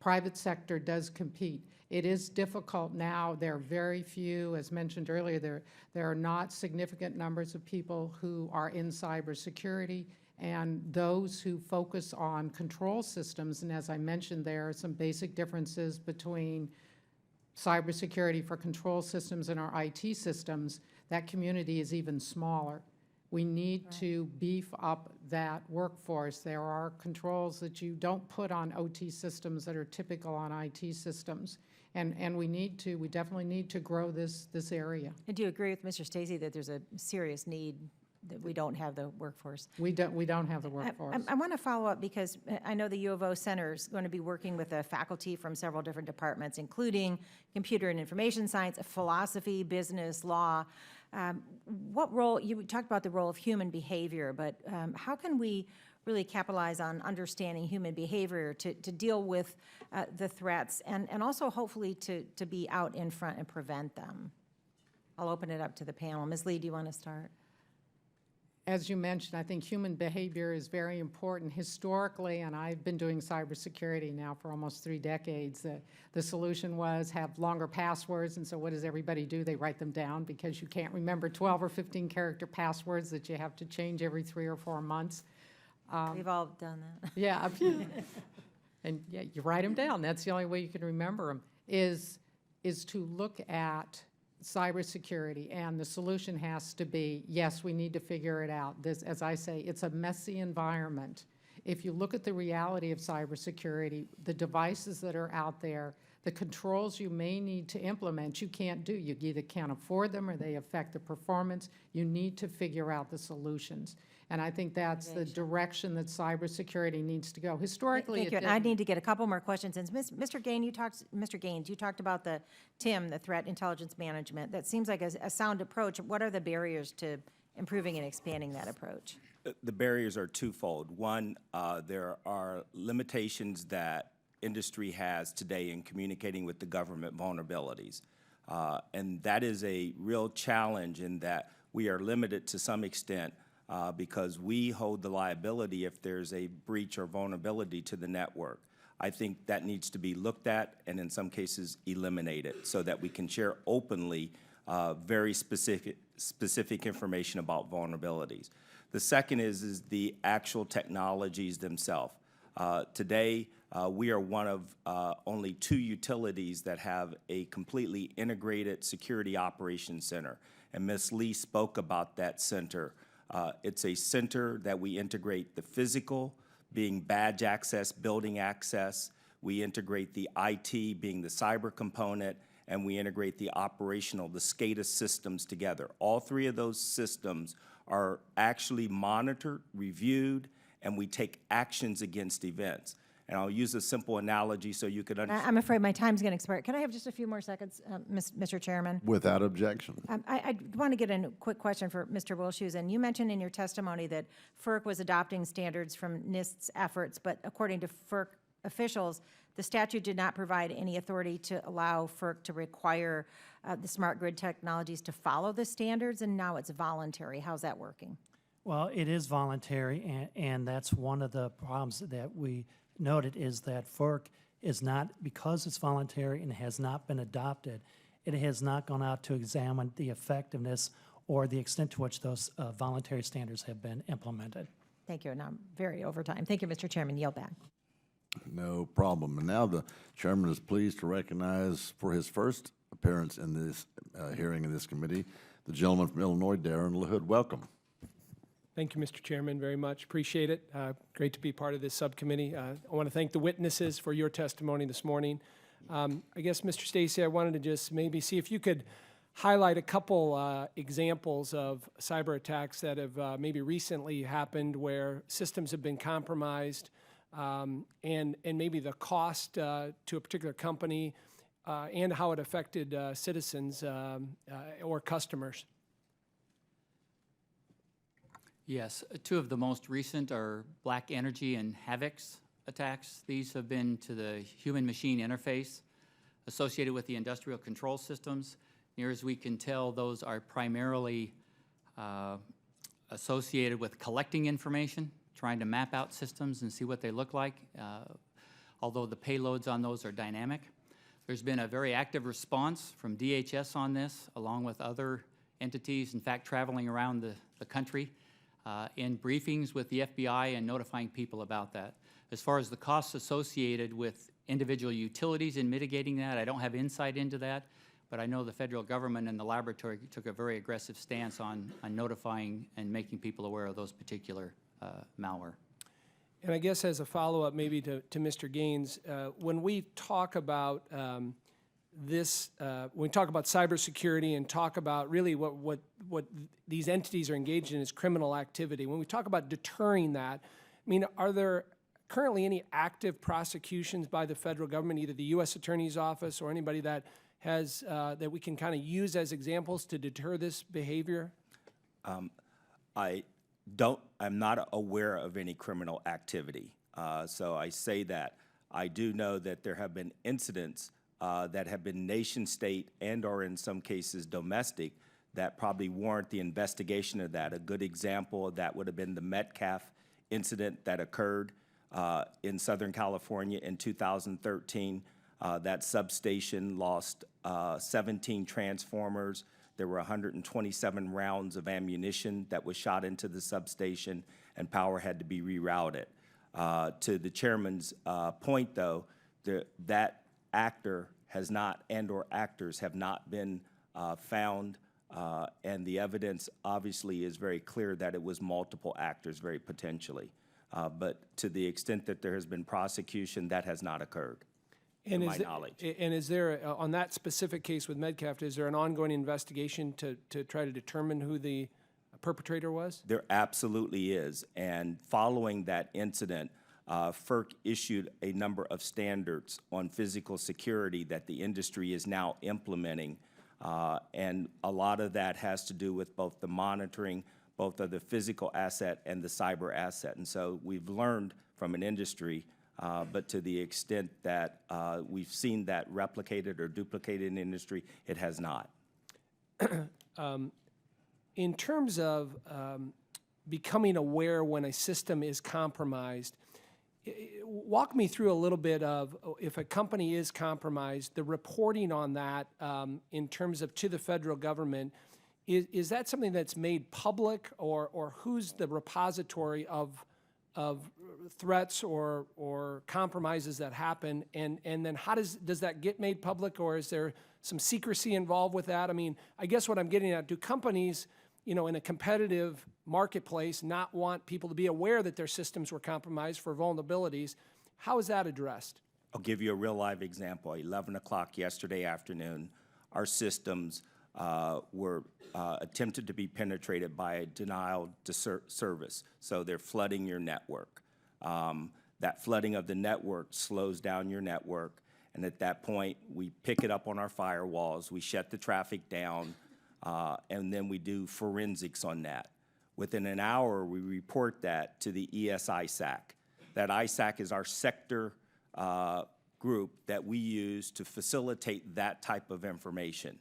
Private sector does compete. It is difficult now. There are very few, as mentioned earlier, there are not significant numbers of people who are in cybersecurity, and those who focus on control systems, and as I mentioned, there are some basic differences between cybersecurity for control systems and our IT systems. That community is even smaller. We need to beef up that workforce. There are controls that you don't put on OT systems that are typical on IT systems. And we definitely need to grow this area. And do you agree with Mr. Stacy that there's a serious need that we don't have the workforce? We don't have the workforce. I want to follow up because I know the U of O Center is going to be working with the faculty from several different departments, including computer and information science, philosophy, business, law. What role, you talked about the role of human behavior, but how can we really capitalize on understanding human behavior to deal with the threats and also hopefully to be out in front and prevent them? I'll open it up to the panel. Ms. Lee, do you want to start? As you mentioned, I think human behavior is very important. Historically, and I've been doing cybersecurity now for almost 3 decades, the solution was have longer passwords, and so what does everybody do? They write them down because you can't remember 12 or 15 character passwords that you have to change every 3 or 4 months. We've all done that. Yeah. And yeah, you write them down. That's the only way you can remember them, is to look at cybersecurity, and the solution has to be, yes, we need to figure it out. This, as I say, it's a messy environment. If you look at the reality of cybersecurity, the devices that are out there, the controls you may need to implement, you can't do. You either can't afford them or they affect the performance. You need to figure out the solutions. And I think that's the direction that cybersecurity needs to go. Historically, Thank you. And I need to get a couple more questions. And Mr. Gaines, you talked about the TIM, the Threat Intelligence Management. That seems like a sound approach. What are the barriers to improving and expanding that approach? The barriers are twofold. One, there are limitations that industry has today in communicating with the government vulnerabilities. And that is a real challenge in that we are limited to some extent because we hold the liability if there's a breach or vulnerability to the network. I think that needs to be looked at and in some cases eliminated so that we can share openly very specific information about vulnerabilities. The second is the actual technologies themselves. Today, we are one of only 2 utilities that have a completely integrated security operations center. And Ms. Lee spoke about that center. It's a center that we integrate the physical, being badge access, building access. We integrate the IT, being the cyber component, and we integrate the operational, the SCADA systems together. All 3 of those systems are actually monitored, reviewed, and we take actions against events. And I'll use a simple analogy so you could understand. I'm afraid my time's going to expire. Can I have just a few more seconds, Mr. Chairman? Without objection. I want to get a quick question for Mr. Wilshues. And you mentioned in your testimony that FERC was adopting standards from NIST's efforts, but according to FERC officials, the statute did not provide any authority to allow FERC to require the smart grid technologies to follow the standards, and now it's voluntary. How's that working? Well, it is voluntary, and that's one of the problems that we noted is that FERC is not, because it's voluntary and has not been adopted, it has not gone out to examine the effectiveness or the extent to which those voluntary standards have been implemented. Thank you, and I'm very over time. Thank you, Mr. Chairman. Yield back. No problem. And now the chairman is pleased to recognize for his first appearance in this hearing in this committee, the gentleman from Illinois, Darren LaHood. Welcome. Thank you, Mr. Chairman, very much. Appreciate it. Great to be part of this subcommittee. I want to thank the witnesses for your testimony this morning. I guess, Mr. Stacy, I wanted to just maybe see if you could highlight a couple examples of cyber attacks that have maybe recently happened where systems have been compromised, and maybe the cost to a particular company and how it affected citizens or customers. Yes, 2 of the most recent are Black Energy and Havix attacks. These have been to the human-machine interface associated with the industrial control systems. Near as we can tell, those are primarily associated with collecting information, trying to map out systems and see what they look like, although the payloads on those are dynamic. There's been a very active response from DHS on this, along with other entities, in fact, traveling around the country in briefings with the FBI and notifying people about that. As far as the costs associated with individual utilities in mitigating that, I don't have insight into that, but I know the federal government and the laboratory took a very aggressive stance on notifying and making people aware of those particular malware. And I guess as a follow-up maybe to Mr. Gaines, when we talk about when we talk about cybersecurity and talk about really what these entities are engaged in is criminal activity, when we talk about deterring that, I mean, are there currently any active prosecutions by the federal government, either the U.S. Attorney's Office or anybody that has that we can kind of use as examples to deter this behavior? I'm not aware of any criminal activity. So I say that. I do know that there have been incidents that have been nation state and or in some cases domestic that probably warrant the investigation of that. A good example of that would have been the Metcalf incident that occurred in Southern California in 2013. That substation lost 17 transformers. There were 127 rounds of ammunition that was shot into the substation, and power had to be rerouted. To the chairman's point, though, that actor has not, and or actors have not been found, and the evidence obviously is very clear that it was multiple actors, very potentially. But to the extent that there has been prosecution, that has not occurred. To my knowledge. And is there, on that specific case with Metcalf, is there an ongoing investigation to try to determine who the perpetrator was? There absolutely is. And following that incident, FERC issued a number of standards on physical security that the industry is now implementing. And a lot of that has to do with both the monitoring, both of the physical asset and the cyber asset. And so we've learned from an industry, but to the extent that we've seen that replicated or duplicated in the industry, it has not. In terms of becoming aware when a system is compromised. Walk me through a little bit of, if a company is compromised, the reporting on that in terms of to the federal government. Is that something that's made public, or who's the repository of threats or compromises that happen? And then how does that get made public, or is there some secrecy involved with that? I mean, I guess what I'm getting at, do companies, in a competitive marketplace not want people to be aware that their systems were compromised for vulnerabilities? How is that addressed? I'll give you a real live example. 11 o'clock yesterday afternoon, our systems were attempted to be penetrated by a denial to service. So they're flooding your network. That flooding of the network slows down your network. And at that point, we pick it up on our firewalls, we shut the traffic down, and then we do forensics on that. Within an hour, we report that to the ES-ISAC. That ISAC is our sector group that we use to facilitate that type of information.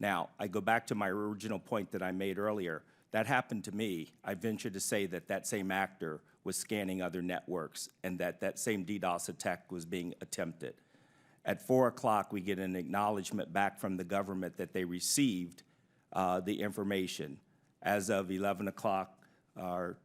Now, I go back to my original point that I made earlier. That happened to me. I venture to say that that same actor was scanning other networks and that same DDoS attack was being attempted. At 4 o'clock, we get an acknowledgement back from the government that they received the information. As of 11 o'clock, or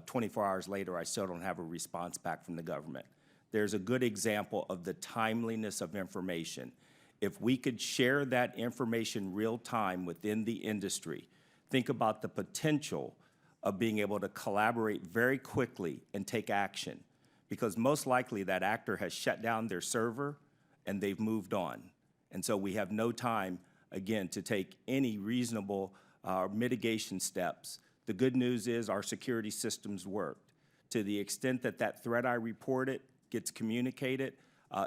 24 hours later, I still don't have a response back from the government. There's a good example of the timeliness of information. If we could share that information real time within the industry, think about the potential of being able to collaborate very quickly and take action. Because most likely that actor has shut down their server and they've moved on. And so we have no time, again, to take any reasonable mitigation steps. The good news is our security systems worked. To the extent that that threat I reported gets communicated,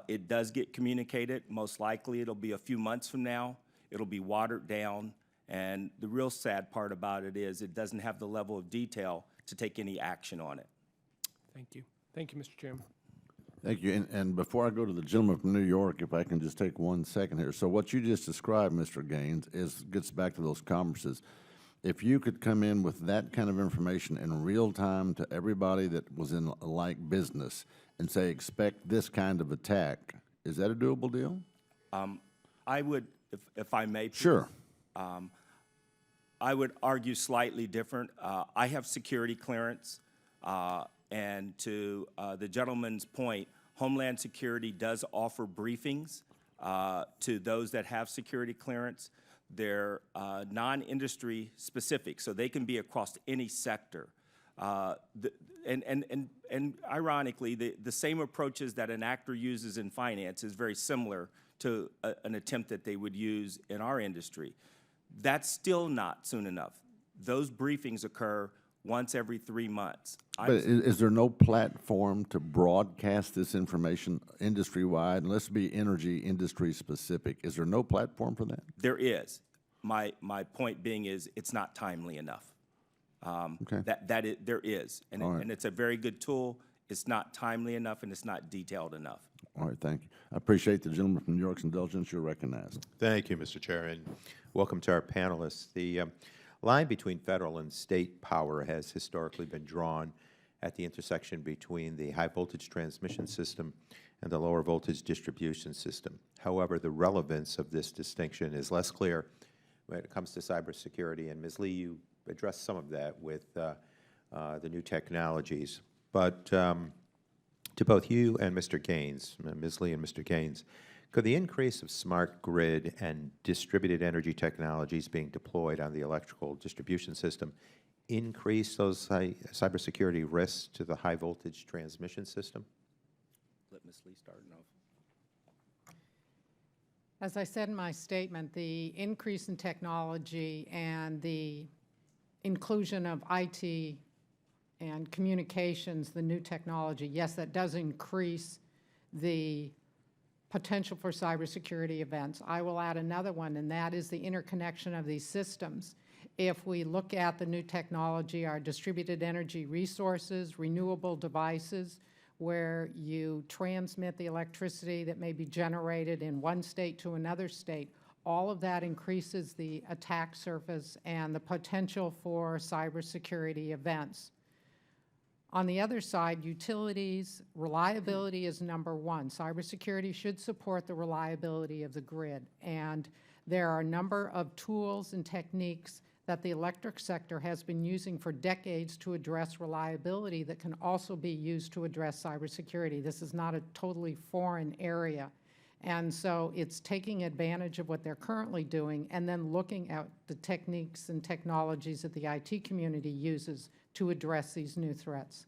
it does get communicated. Most likely it'll be a few months from now. It'll be watered down. And the real sad part about it is it doesn't have the level of detail to take any action on it. Thank you. Thank you, Mr. Chairman. Thank you. And before I go to the gentleman from New York, if I can just take 1 second here. So what you just described, Mr. Gaines, gets back to those conferences. If you could come in with that kind of information in real time to everybody that was in a like business and say, expect this kind of attack, is that a doable deal? I would, if I may. Please, Sure. I would argue slightly different. I have security clearance, and to the gentleman's point, Homeland Security does offer briefings to those that have security clearance. They're non-industry specific, so they can be across any sector. And ironically, the same approaches that an actor uses in finance is very similar to an attempt that they would use in our industry. That's still not soon enough. Those briefings occur once every 3 months. But is there no platform to broadcast this information industry-wide? And let's be energy industry specific. Is there no platform for that? There is. My point being is it's not timely enough. Okay. There is, and, All right. and it's a very good tool. It's not timely enough, and it's not detailed enough. All right, thank you. I appreciate the gentleman from New York's indulgence. You're recognized. Thank you, Mr. Chair, and welcome to our panelists. The line between federal and state power has historically been drawn at the intersection between the high-voltage transmission system and the lower-voltage distribution system. However, the relevance of this distinction is less clear when it comes to cybersecurity, and Ms. Lee, you addressed some of that with the new technologies. But to both you and Mr. Gaines, Ms. Lee and Mr. Gaines, could the increase of smart grid and distributed energy technologies being deployed on the electrical distribution system increase those cybersecurity risks to the high-voltage transmission system? Let Ms. Lee start off. As I said in my statement, the increase in technology and the inclusion of IT and communications, the new technology, yes, that does increase the potential for cybersecurity events. I will add another one, and that is the interconnection of these systems. If we look at the new technology, our distributed energy resources, renewable devices, where you transmit the electricity that may be generated in one state to another state, All of that increases the attack surface and the potential for cybersecurity events. On the other side, utilities, reliability is number one. Cybersecurity should support the reliability of the grid. And there are a number of tools and techniques that the electric sector has been using for decades to address reliability that can also be used to address cybersecurity. This is not a totally foreign area. And so it's taking advantage of what they're currently doing and then looking at the techniques and technologies that the IT community uses to address these new threats.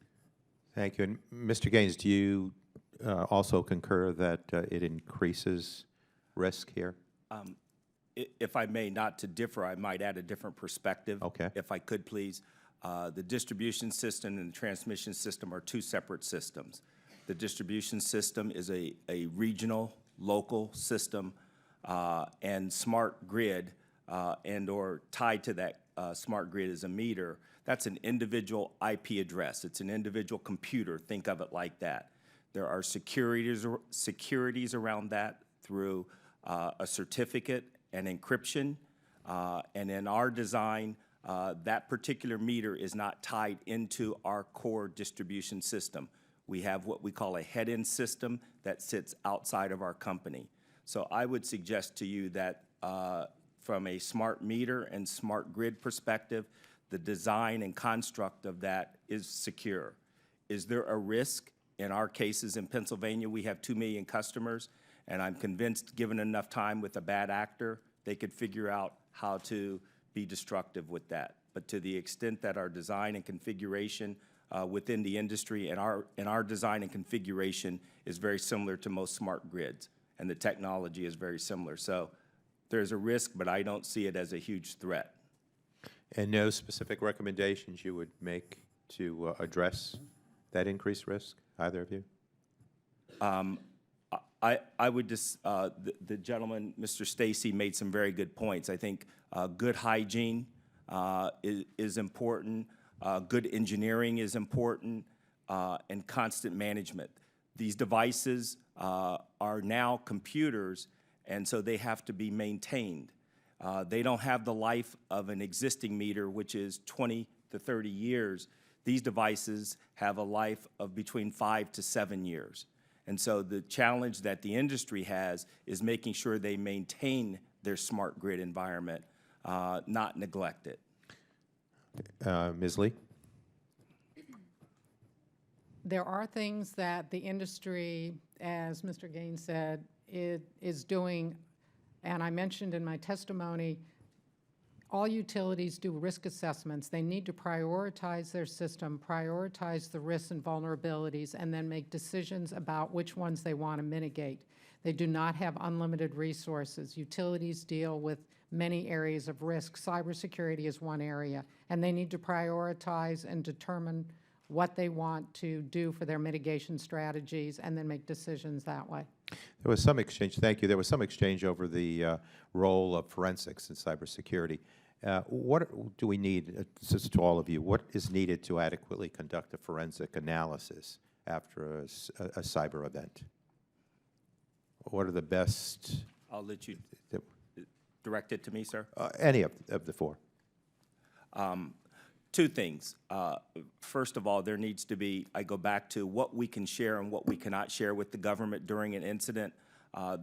Thank you. And Mr. Gaines, do you also concur that it increases risk here? If I may, not to differ, I might add a different perspective. Okay. If I could, please. The distribution system and the transmission system are two separate systems. The distribution system is a regional, local system, and smart grid and/or tied to that smart grid is a meter. That's an individual IP address. It's an individual computer. Think of it like that. There are securities around that through a certificate and encryption. And in our design, that particular meter is not tied into our core distribution system. We have what we call a head-end system that sits outside of our company. So I would suggest to you that from a smart meter and smart grid perspective, the design and construct of that is secure. Is there a risk? In our cases in Pennsylvania, we have 2 million customers, and I'm convinced given enough time with a bad actor, they could figure out how to be destructive with that. But to the extent that our design and configuration within the industry and our design and configuration is very similar to most smart grids, and the technology is very similar. So there's a risk, but I don't see it as a huge threat. And no specific recommendations you would make to address that increased risk, either of you? I would just, the gentleman, Mr. Stacy, made some very good points. I think good hygiene is important, good engineering is important, and constant management. These devices are now computers, and so they have to be maintained. They don't have the life of an existing meter, which is 20 to 30 years. These devices have a life of between 5 to 7 years. And so the challenge that the industry has is making sure they maintain their smart grid environment, not neglect it. Ms. Lee? There are things that the industry, as Mr. Gaines said, is doing, and I mentioned in my testimony, all utilities do risk assessments. They need to prioritize their system, prioritize the risks and vulnerabilities, and then make decisions about which ones they want to mitigate. They do not have unlimited resources. Utilities deal with many areas of risk. Cybersecurity is one area, and they need to prioritize and determine what they want to do for their mitigation strategies and then make decisions that way. There was some exchange, thank you, there was some exchange over the role of forensics in cybersecurity. What do we need, this is to all of you, what is needed to adequately conduct a forensic analysis after a cyber event? What are the best? I'll let you direct it to me, sir. Any of the four. Two things. First of all, there needs to be, I go back to what we can share and what we cannot share with the government during an incident.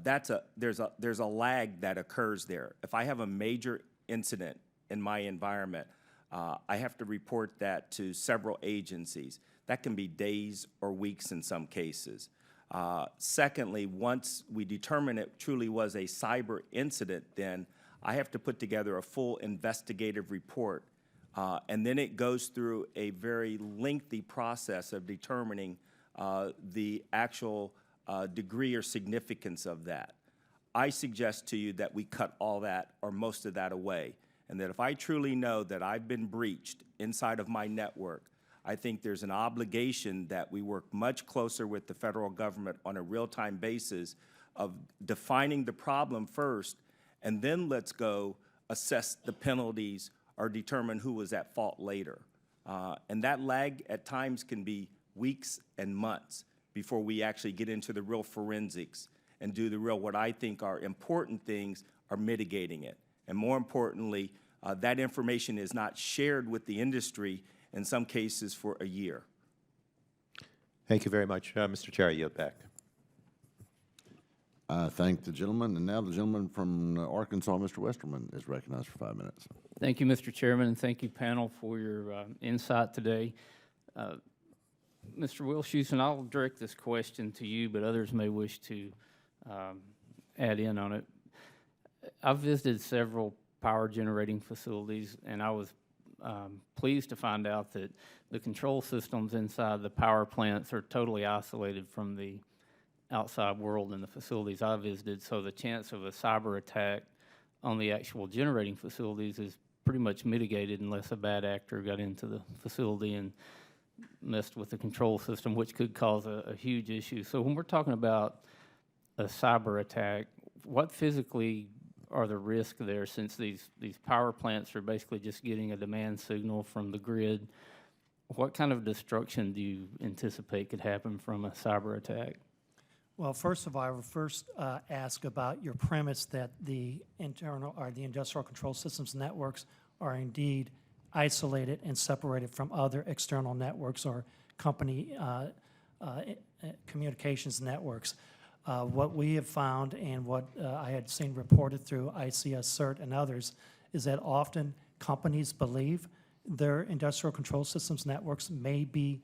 There's a lag that occurs there. If I have a major incident in my environment, I have to report that to several agencies. That can be days or weeks in some cases. Secondly, once we determine it truly was a cyber incident, then I have to put together a full investigative report. And then it goes through a very lengthy process of determining the actual degree or significance of that. I suggest to you that we cut all that or most of that away, and that if I truly know that I've been breached inside of my network, I think there's an obligation that we work much closer with the federal government on a real-time basis of defining the problem first, and then let's go assess the penalties or determine who was at fault later. And that lag at times can be weeks and months before we actually get into the real forensics and do the real, what I think are important things, are mitigating it. And more importantly, that information is not shared with the industry, in some cases for a year. Thank you very much. Mr. Chair, I yield back. I thank the gentleman, and now the gentleman from Arkansas, Mr. Westerman, is recognized for 5 minutes. Thank you, Mr. Chairman, and thank you, panel, for your insight today. Mr. Wilshusen, I'll direct this question to you, but others may wish to add in on it. I've visited several power generating facilities, and I was pleased to find out that the control systems inside the power plants are totally isolated from the outside world in the facilities I visited, so the chance of a cyber attack on the actual generating facilities is pretty much mitigated unless a bad actor got into the facility and messed with the control system, which could cause a huge issue. So when we're talking about a cyber attack, what physically are the risks there, since these power plants are basically just getting a demand signal from the grid? What kind of destruction do you anticipate could happen from a cyber attack? Well, first of all, I would first ask about your premise that the internal or the industrial control systems networks are indeed isolated and separated from other external networks or company communications networks. What we have found and what I had seen reported through ICS CERT and others is that often companies believe their industrial control systems networks may be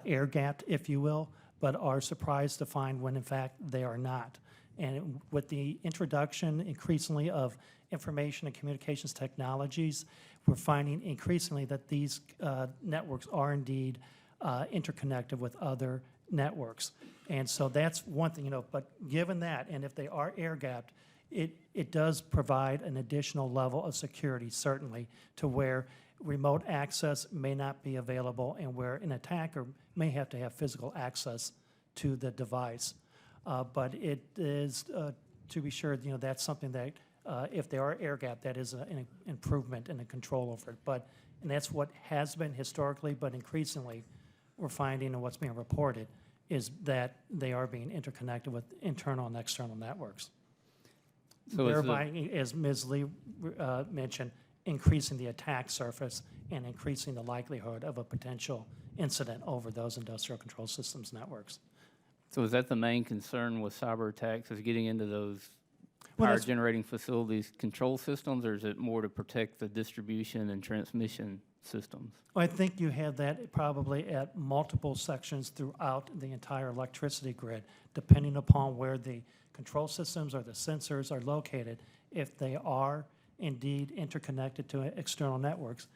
air-gapped, if you will, but are surprised to find when in fact they are not. And with the introduction increasingly of information and communications technologies, we're finding increasingly that these networks are indeed interconnected with other networks. And so that's one thing, but given that, and if they are air-gapped, it does provide an additional level of security, certainly, to where remote access may not be available and where an attacker may have to have physical access to the device. But it is, to be sure, that's something that if they are air-gapped, that is an improvement in the control over it. And that's what has been historically, but increasingly we're finding, and what's being reported, is that they are being interconnected with internal and external networks. So Thereby, as Ms. Lee mentioned, increasing the attack surface and increasing the likelihood of a potential incident over those industrial control systems networks. So is that the main concern with cyber attacks, is getting into those Well, power that's- generating facilities control systems, or is it more to protect the distribution and transmission systems? I think you have that probably at multiple sections throughout the entire electricity grid, depending upon where the control systems or the sensors are located. If they are indeed interconnected to external networks,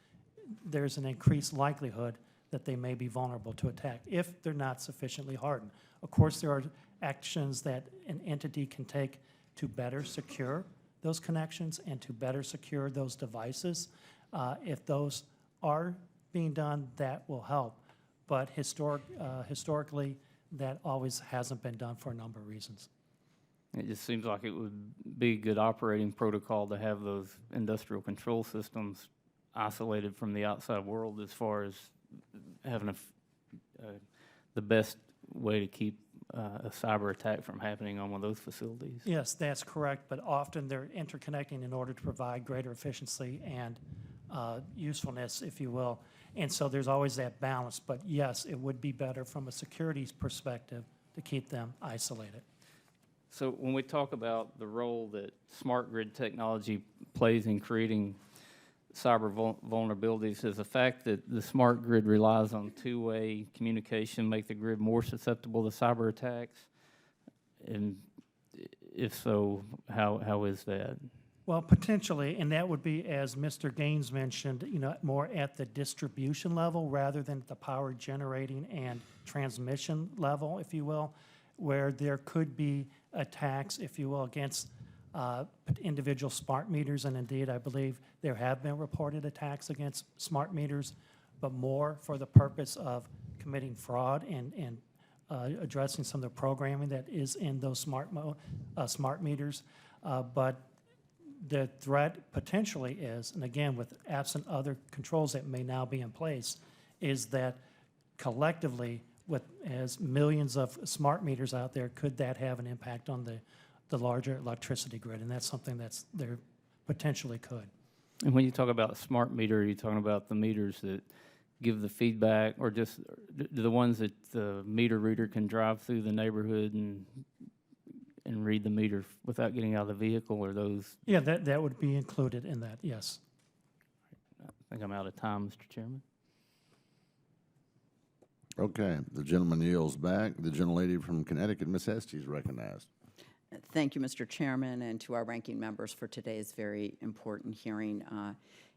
there's an increased likelihood that they may be vulnerable to attack if they're not sufficiently hardened. Of course, there are actions that an entity can take to better secure those connections and to better secure those devices. If those are being done, that will help. But historically, that always hasn't been done for a number of reasons. It just seems like it would be a good operating protocol to have those industrial control systems isolated from the outside world, as far as having the best way to keep a cyber attack from happening on one of those facilities. Yes, that's correct, but often they're interconnecting in order to provide greater efficiency and usefulness, if you will. And so there's always that balance. But yes, it would be better from a security perspective to keep them isolated. So when we talk about the role that smart grid technology plays in creating cyber vulnerabilities, does the fact that the smart grid relies on two-way communication make the grid more susceptible to cyber attacks? And if so, how is that? Well, potentially, and that would be, as Mr. Gaines mentioned, more at the distribution level rather than at the power generating and transmission level, if you will, where there could be attacks, if you will, against individual smart meters. And indeed, I believe there have been reported attacks against smart meters, but more for the purpose of committing fraud and addressing some of the programming that is in those smart meters. But the threat potentially is, and again, with absent other controls that may now be in place, is that collectively as millions of smart meters out there, could that have an impact on the larger electricity grid? And that's something that's there potentially could. And when you talk about a smart meter, are you talking about the meters that give the feedback, or just the ones that the meter reader can drive through the neighborhood and read the meter without getting out of the vehicle, or those? Yeah, that would be included in that, yes. I think I'm out of time, Mr. Chairman. Okay, the gentleman yields back. The gentlelady from Connecticut, Ms. Estes, is recognized. Thank you, Mr. Chairman, and to our ranking members for today's very important hearing.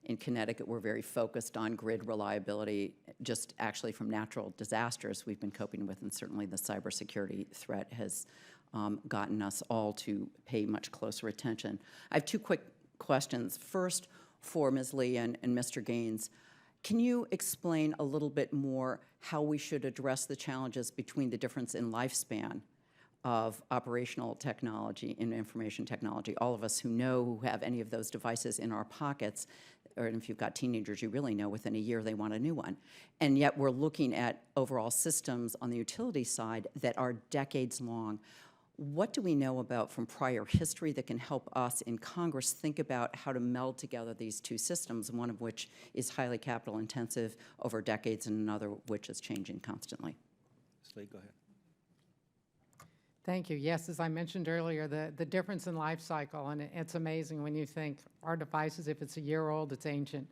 In Connecticut, we're very focused on grid reliability, just actually from natural disasters we've been coping with, and certainly the cybersecurity threat has gotten us all to pay much closer attention. I have two quick questions. First, for Ms. Lee and Mr. Gaines, can you explain a little bit more how we should address the challenges between the difference in lifespan of operational technology and information technology? All of us who have any of those devices in our pockets, or if you've got teenagers, you really know within a year they want a new one. And yet we're looking at overall systems on the utility side that are decades long. What do we know about from prior history that can help us in Congress think about how to meld together these two systems, one of which is highly capital intensive over decades and another which is changing constantly? Ms. Lee, go ahead. Thank you. Yes, as I mentioned earlier, the difference in life cycle, and it's amazing when you think our devices, if it's a year old, it's ancient.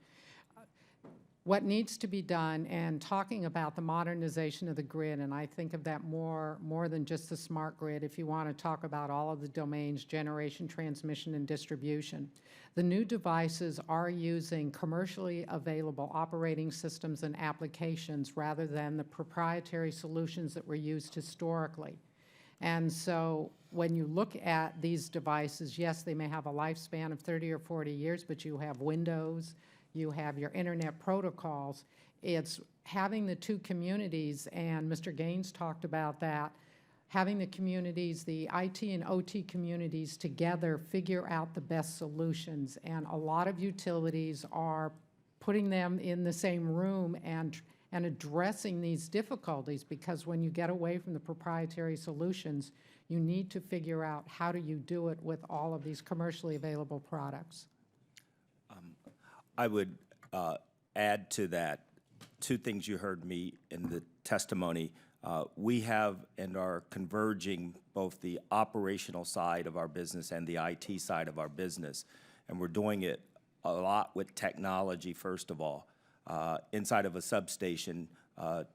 What needs to be done, and talking about the modernization of the grid, and I think of that more than just the smart grid, if you want to talk about all of the domains, generation, transmission, and distribution. The new devices are using commercially available operating systems and applications rather than the proprietary solutions that were used historically. And so when you look at these devices, yes, they may have a lifespan of 30 or 40 years, but you have Windows, you have your internet protocols. It's having the two communities, and Mr. Gaines talked about that, having the communities, the IT and OT communities together figure out the best solutions. And a lot of utilities are putting them in the same room and addressing these difficulties, because when you get away from the proprietary solutions, you need to figure out how do you do it with all of these commercially available products. I would add to that two things you heard me in the testimony. We have and are converging both the operational side of our business and the IT side of our business, and we're doing it a lot with technology, first of all. Inside of a substation,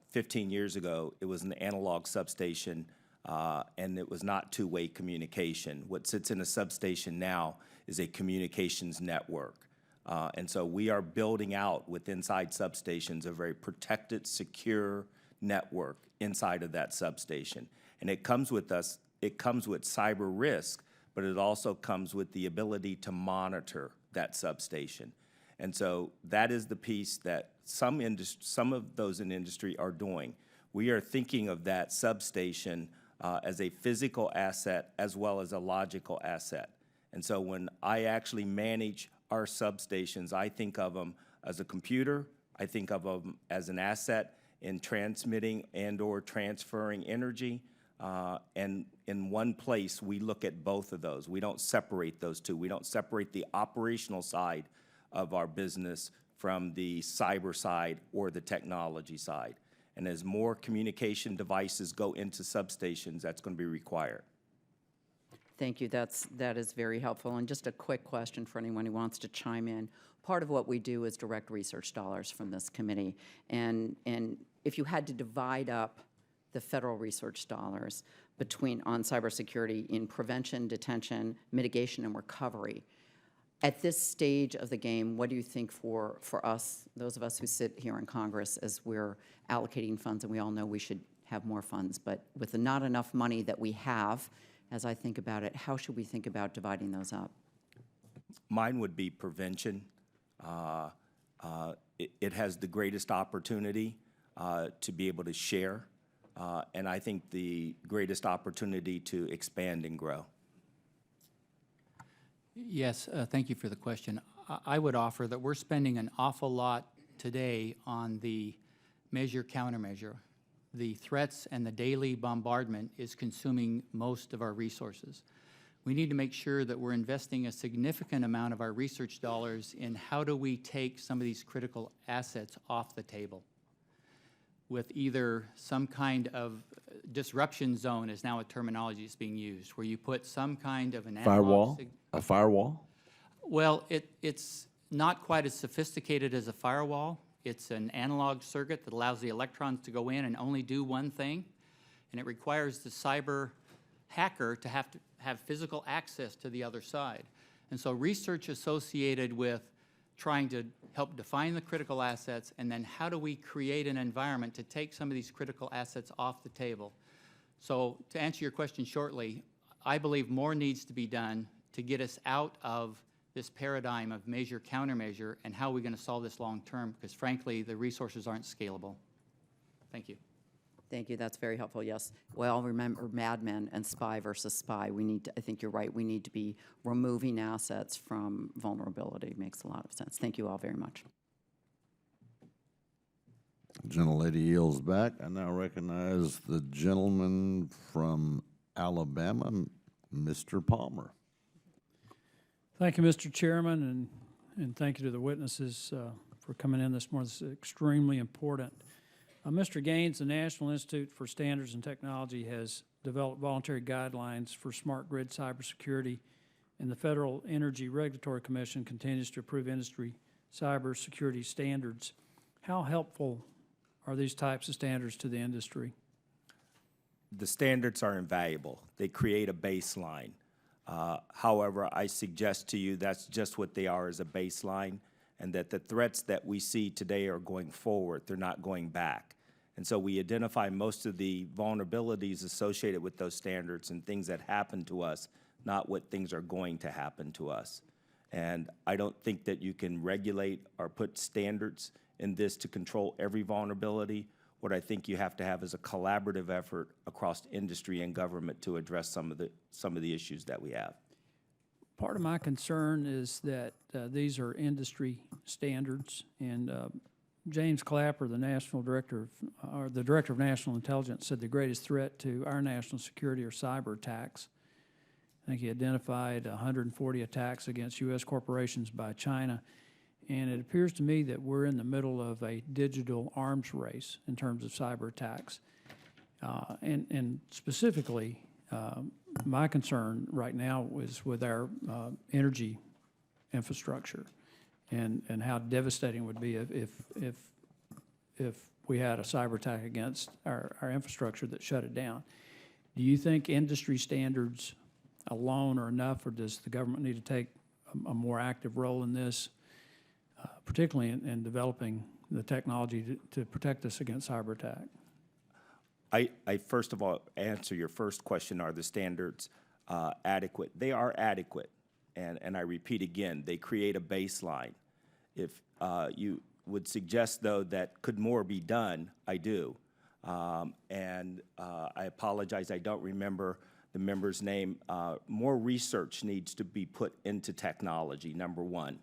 15 years ago, it was an analog substation, and it was not two-way communication. What sits in a substation now is a communications network. And so we are building out with inside substations a very protected, secure network inside of that substation. And it comes with cyber risk, but it also comes with the ability to monitor that substation. And so that is the piece that some of those in industry are doing. We are thinking of that substation as a physical asset as well as a logical asset. And so when I actually manage our substations, I think of them as a computer, I think of them as an asset in transmitting and or transferring energy. And in one place, we look at both of those. We don't separate those two. We don't separate the operational side of our business from the cyber side or the technology side. And as more communication devices go into substations, that's going to be required. Thank you. That is very helpful. And just a quick question for anyone who wants to chime in. Part of what we do is direct research dollars from this committee. And if you had to divide up the federal research dollars on cybersecurity in prevention, detention, mitigation, and recovery, at this stage of the game, what do you think for us, those of us who sit here in Congress, as we're allocating funds, and we all know we should have more funds, but with the not enough money that we have, as I think about it, how should we think about dividing those up? Mine would be prevention. It has the greatest opportunity to be able to share, and I think the greatest opportunity to expand and grow. Yes, thank you for the question. I would offer that we're spending an awful lot today on the measure countermeasure the threats and the daily bombardment is consuming most of our resources. We need to make sure that we're investing a significant amount of our research dollars in how do we take some of these critical assets off the table with either some kind of disruption zone is now a terminology that's being used, where you put some kind of an analog Firewall? A firewall? Well, it's not quite as sophisticated as a firewall. It's an analog circuit that allows the electrons to go in and only do one thing, and it requires the cyber hacker to have physical access to the other side. And so research associated with trying to help define the critical assets, and then how do we create an environment to take some of these critical assets off the table. So to answer your question shortly, I believe more needs to be done to get us out of this paradigm of measure, countermeasure, and how are we going to solve this long term, because frankly, the resources aren't scalable. Thank you. Thank you, that's very helpful, yes. Well, remember Mad Men and spy versus spy. We need to, I think you're right, we need to be removing assets from vulnerability. Makes a lot of sense. Thank you all very much. Gentlelady yields back. I now recognize the gentleman from Alabama, Mr. Palmer. Thank you, Mr. Chairman, and thank you to the witnesses for coming in this morning. This is extremely important. Mr. Gaines, the National Institute for Standards and Technology has developed voluntary guidelines for smart grid cybersecurity, and the Federal Energy Regulatory Commission continues to approve industry cybersecurity standards. How helpful are these types of standards to the industry? The standards are invaluable. They create a baseline. However, I suggest to you that's just what they are, as a baseline, and that the threats that we see today are going forward. They're not going back. And so we identify most of the vulnerabilities associated with those standards and things that happen to us, not what things are going to happen to us. And I don't think that you can regulate or put standards in this to control every vulnerability. What I think you have to have is a collaborative effort across industry and government to address some of the issues that we have. Part of my concern is that these are industry standards, and James Clapper, the Director of National Intelligence, said the greatest threat to our national security are cyber attacks. I think he identified 140 attacks against U.S. corporations by China, and it appears to me that we're in the middle of a digital arms race in terms of cyber attacks. And specifically, my concern right now is with our energy infrastructure, and how devastating it would be if we had a cyber attack against our infrastructure that shut it down. Do you think industry standards alone are enough, or does the government need to take a more active role in this, particularly in developing the technology to protect us against cyber attack? I first of all answer your first question, are the standards adequate? They are adequate, and I repeat again, they create a baseline. If you would suggest, though, that could more be done, I do. And I apologize, I don't remember the member's name. More research needs to be put into technology, number one.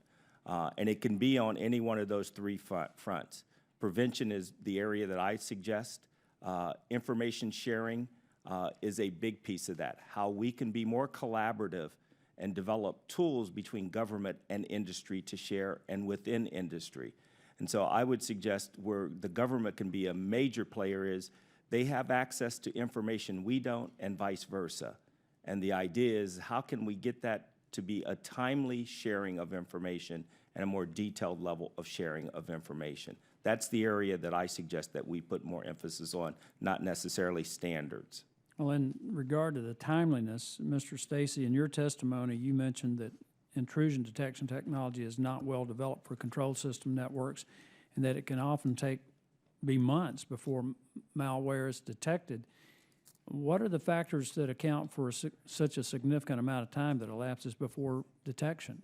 And it can be on any one of those three fronts. Prevention is the area that I suggest. Information sharing is a big piece of that. How we can be more collaborative and develop tools between government and industry to share, and within industry. And so I would suggest where the government can be a major player is they have access to information we don't, and vice versa. And the idea is, how can we get that to be a timely sharing of information and a more detailed level of sharing of information? That's the area that I suggest that we put more emphasis on, not necessarily standards. Well, in regard to the timeliness, Mr. Stacy, in your testimony, you mentioned that intrusion detection technology is not well developed for control system networks, and that it can often be months before malware is detected. What are the factors that account for such a significant amount of time that elapses before detection?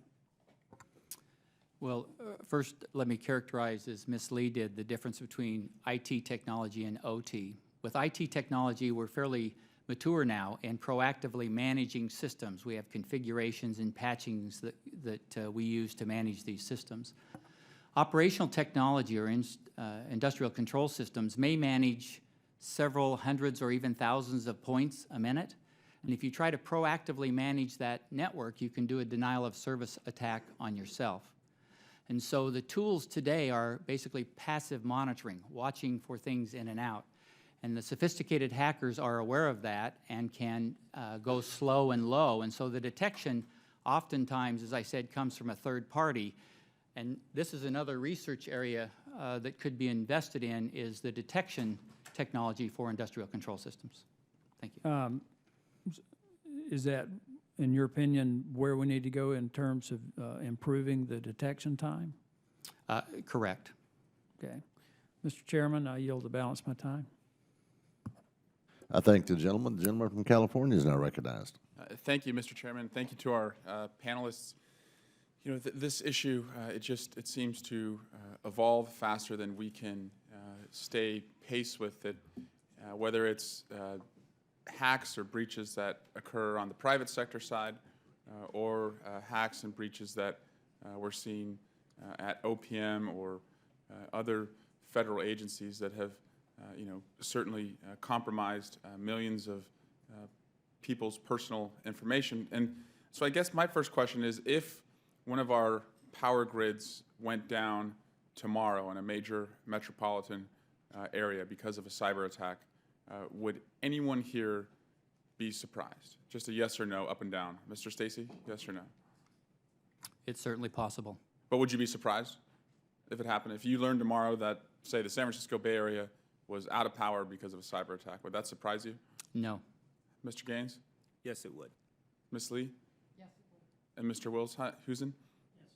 Well, first, let me characterize, as Ms. Lee did, the difference between IT technology and OT. With IT technology, we're fairly mature now and proactively managing systems. We have configurations and patchings that we use to manage these systems. Operational technology or industrial control systems may manage several hundreds or even thousands of points a minute. And if you try to proactively manage that network, you can do a denial of service attack on yourself. And so the tools today are basically passive monitoring, watching for things in and out. And the sophisticated hackers are aware of that and can go slow and low. And so the detection oftentimes, as I said, comes from a third party. And this is another research area that could be invested in, is the detection technology for industrial control systems. Thank you. Is that, in your opinion, where we need to go in terms of improving the detection time? Correct. Okay. Mr. Chairman, I yield the balance of my time. I thank the gentleman. The gentleman from California is now recognized. Thank you, Mr. Chairman. Thank you to our panelists. You know, this issue, it seems to evolve faster than we can stay pace with it, whether it's hacks or breaches that occur on the private sector side, or hacks and breaches that we're seeing at OPM or other federal agencies that have, certainly compromised millions of people's personal information. And so I guess my first question is, if one of our power grids went down tomorrow in a major metropolitan area because of a cyber attack, would anyone here be surprised? Just a yes or no, up and down. Mr. Stacy, yes or no? It's certainly possible. But would you be surprised if it happened? If you learned tomorrow that, say, the San Francisco Bay Area was out of power because of a cyber attack, would that surprise you? No. Mr. Gaines? Yes, it would. Ms. Lee? Yes, it would. And Mr. Husen? Yes.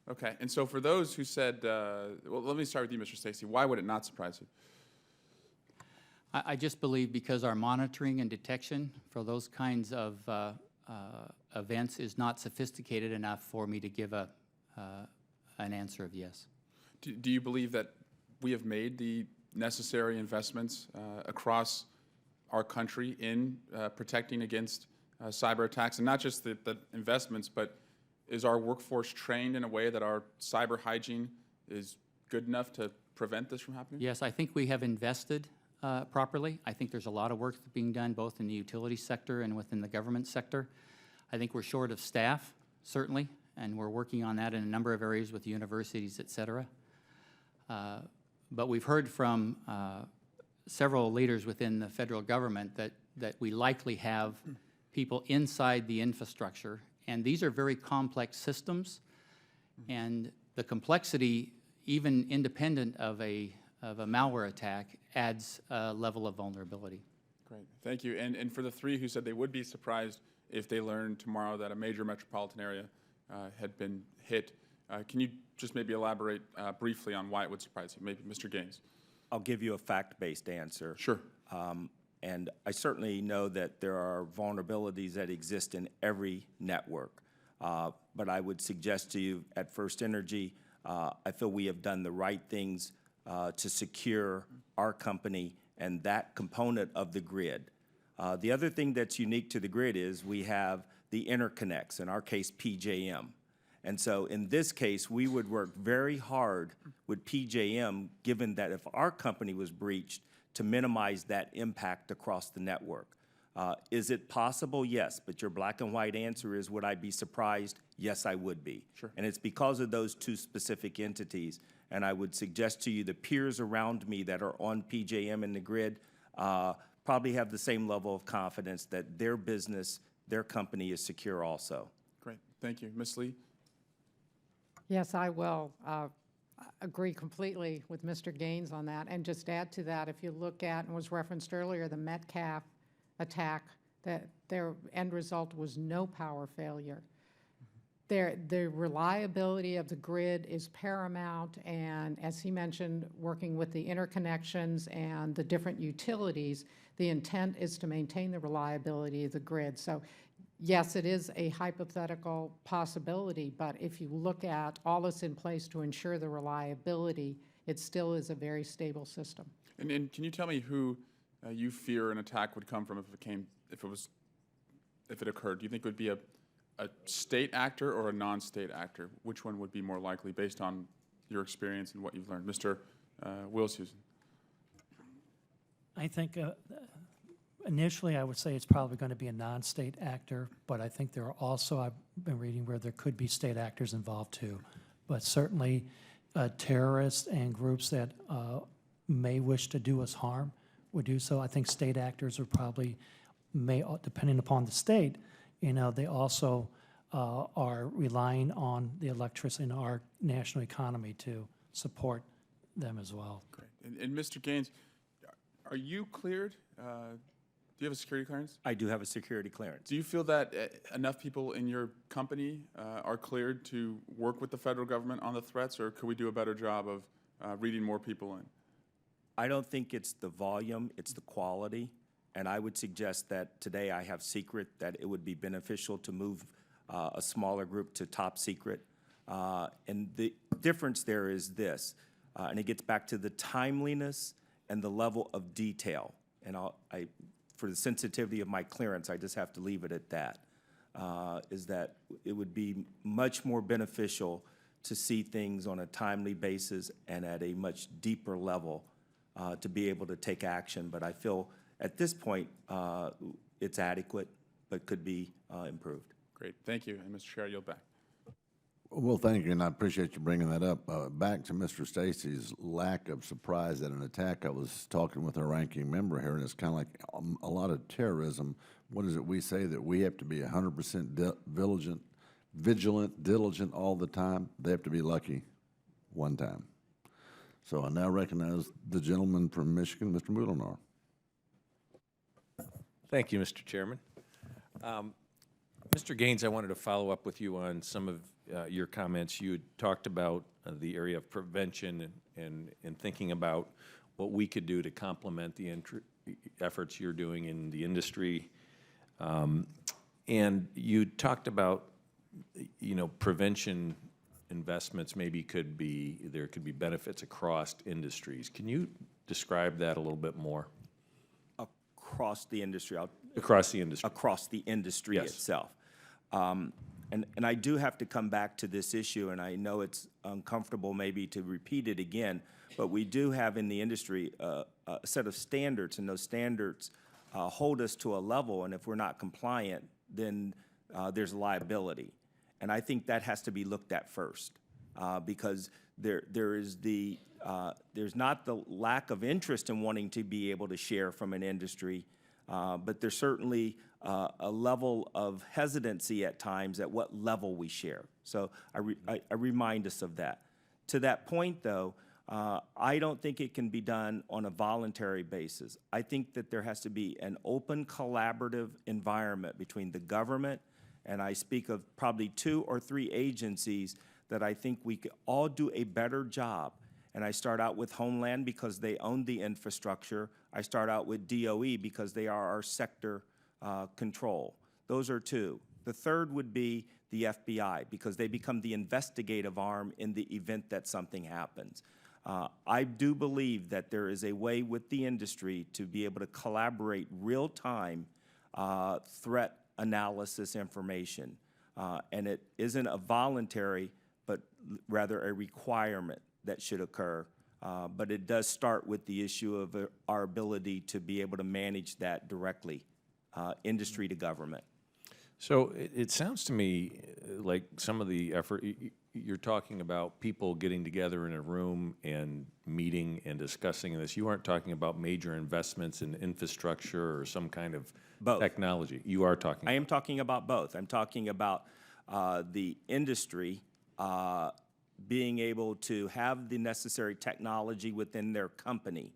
Okay, and so for those who said, well, let me start with you, Mr. Stacy. Why would it not surprise you? I just believe because our monitoring and detection for those kinds of events is not sophisticated enough for me to give an answer of yes. Do you believe that we have made the necessary investments across our country in protecting against cyber attacks? And not just the investments, but is our workforce trained in a way that our cyber hygiene is good enough to prevent this from happening? Yes, I think we have invested properly. I think there's a lot of work being done both in the utility sector and within the government sector. I think we're short of staff, certainly, and we're working on that in a number of areas with universities, et cetera. But we've heard from several leaders within the federal government that we likely have people inside the infrastructure, and these are very complex systems, and the complexity, even independent of a malware attack, adds a level of vulnerability. Great, thank you. And for the three who said they would be surprised if they learned tomorrow that a major metropolitan area had been hit, can you just maybe elaborate briefly on why it would surprise you? Maybe Mr. Gaines. I'll give you a fact-based answer. Sure. And I certainly know that there are vulnerabilities that exist in every network. But I would suggest to you, at First Energy, I feel we have done the right things to secure our company and that component of the grid. The other thing that's unique to the grid is we have the interconnects, in our case PJM. And so in this case, we would work very hard with PJM, given that if our company was breached, to minimize that impact across the network. Is it possible? Yes, but your black and white answer is, would I be surprised? Yes, I would be. Sure. And it's because of those two specific entities. And I would suggest to you the peers around me that are on PJM and the grid probably have the same level of confidence that their business, their company is secure also. Great, thank you. Ms. Lee? Yes, I will agree completely with Mr. Gaines on that. And just add to that, if you look at, and was referenced earlier, the Metcalf attack, that their end result was no power failure. The reliability of the grid is paramount, and as he mentioned, working with the interconnections and the different utilities, the intent is to maintain the reliability of the grid. So yes, it is a hypothetical possibility, but if you look at all that's in place to ensure the reliability, it still is a very stable system. And can you tell me who you fear an attack would come from if it occurred? Do you think it would be a state actor or a non-state actor? Which one would be more likely based on your experience and what you've learned? Mr. Wills-Husen. I think initially I would say it's probably going to be a non-state actor, but I think there are also, I've been reading where there could be state actors involved too. But certainly terrorists and groups that may wish to do us harm would do so. I think state actors are probably, depending upon the state, they also are relying on the electricity in our national economy to support them as well. Great. And Mr. Gaines, are you cleared? Do you have a security clearance? I do have a security clearance. Do you feel that enough people in your company are cleared to work with the federal government on the threats, or could we do a better job of reading more people in? I don't think it's the volume, it's the quality. And I would suggest that today I have secret, that it would be beneficial to move a smaller group to top secret. And the difference there is this, and it gets back to the timeliness and the level of detail. And for the sensitivity of my clearance, I just have to leave it at that, is that it would be much more beneficial to see things on a timely basis and at a much deeper level to be able to take action. But I feel at this point it's adequate, but could be improved. Great, thank you. And Mr. Chair, I yield back. Well, thank you, and I appreciate you bringing that up. Back to Mr. Stacy's lack of surprise at an attack. I was talking with our ranking member here, and it's kind of like a lot of terrorism. What is it we say, that we have to be 100% vigilant, diligent all the time? They have to be lucky one time. So I now recognize the gentleman from Michigan, Mr. Muhlenar. Thank you, Mr. Chairman. Mr. Gaines, I wanted to follow up with you on some of your comments. You had talked about the area of prevention and thinking about what we could do to complement the efforts you're doing in the industry. And you talked about, prevention investments maybe there could be benefits across industries. Can you describe that a little bit more? Across the industry. Across the industry. Across the industry Yes. itself. And I do have to come back to this issue, and I know it's uncomfortable maybe to repeat it again, but we do have in the industry a set of standards, and those standards hold us to a level, and if we're not compliant, then there's liability. And I think that has to be looked at first, because there's not the lack of interest in wanting to be able to share from an industry, but there's certainly a level of hesitancy at times at what level we share. So I remind us of that. To that point, though, I don't think it can be done on a voluntary basis. I think that there has to be an open, collaborative environment between the government, and I speak of probably 2 or 3 agencies that I think we could all do a better job. And I start out with Homeland because they own the infrastructure. I start out with DOE because they are our sector control. Those are 2. The third would be the FBI because they become the investigative arm in the event that something happens. I do believe that there is a way with the industry to be able to collaborate real-time threat analysis information. And it isn't a voluntary, but rather a requirement that should occur. But it does start with the issue of our ability to be able to manage that directly, industry to government. So it sounds to me like some of the effort, you're talking about people getting together in a room and meeting and discussing this. You aren't talking about major investments in infrastructure or some kind of Both. technology. You are talking. I am talking about both. I'm talking about the industry being able to have the necessary technology within their company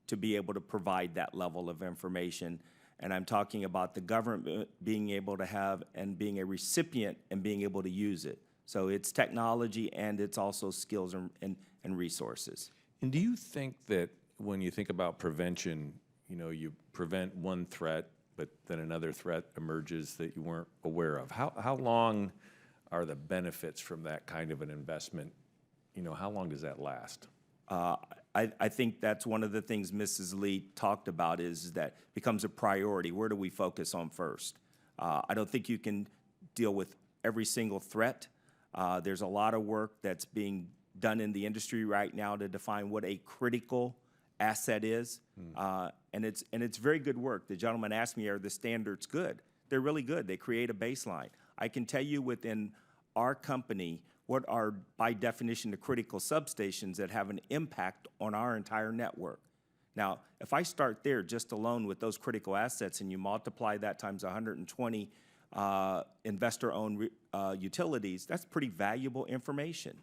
to be able to provide that level of information. And I'm talking about the government being able to have and being a recipient and being able to use it. So it's technology and it's also skills and resources. And do you think that when you think about prevention, you prevent one threat, but then another threat emerges that you weren't aware of? How long are the benefits from that kind of an investment? How long does that last? I think that's one of the things Mrs. Lee talked about is that becomes a priority. Where do we focus on first? I don't think you can deal with every single threat. There's a lot of work that's being done in the industry right now to define what a critical asset is. And it's very good work. The gentleman asked me, are the standards good? They're really good. They create a baseline. I can tell you within our company what are, by definition, the critical substations that have an impact on our entire network. Now, if I start there just alone with those critical assets and you multiply that times 120 investor-owned utilities, that's pretty valuable information.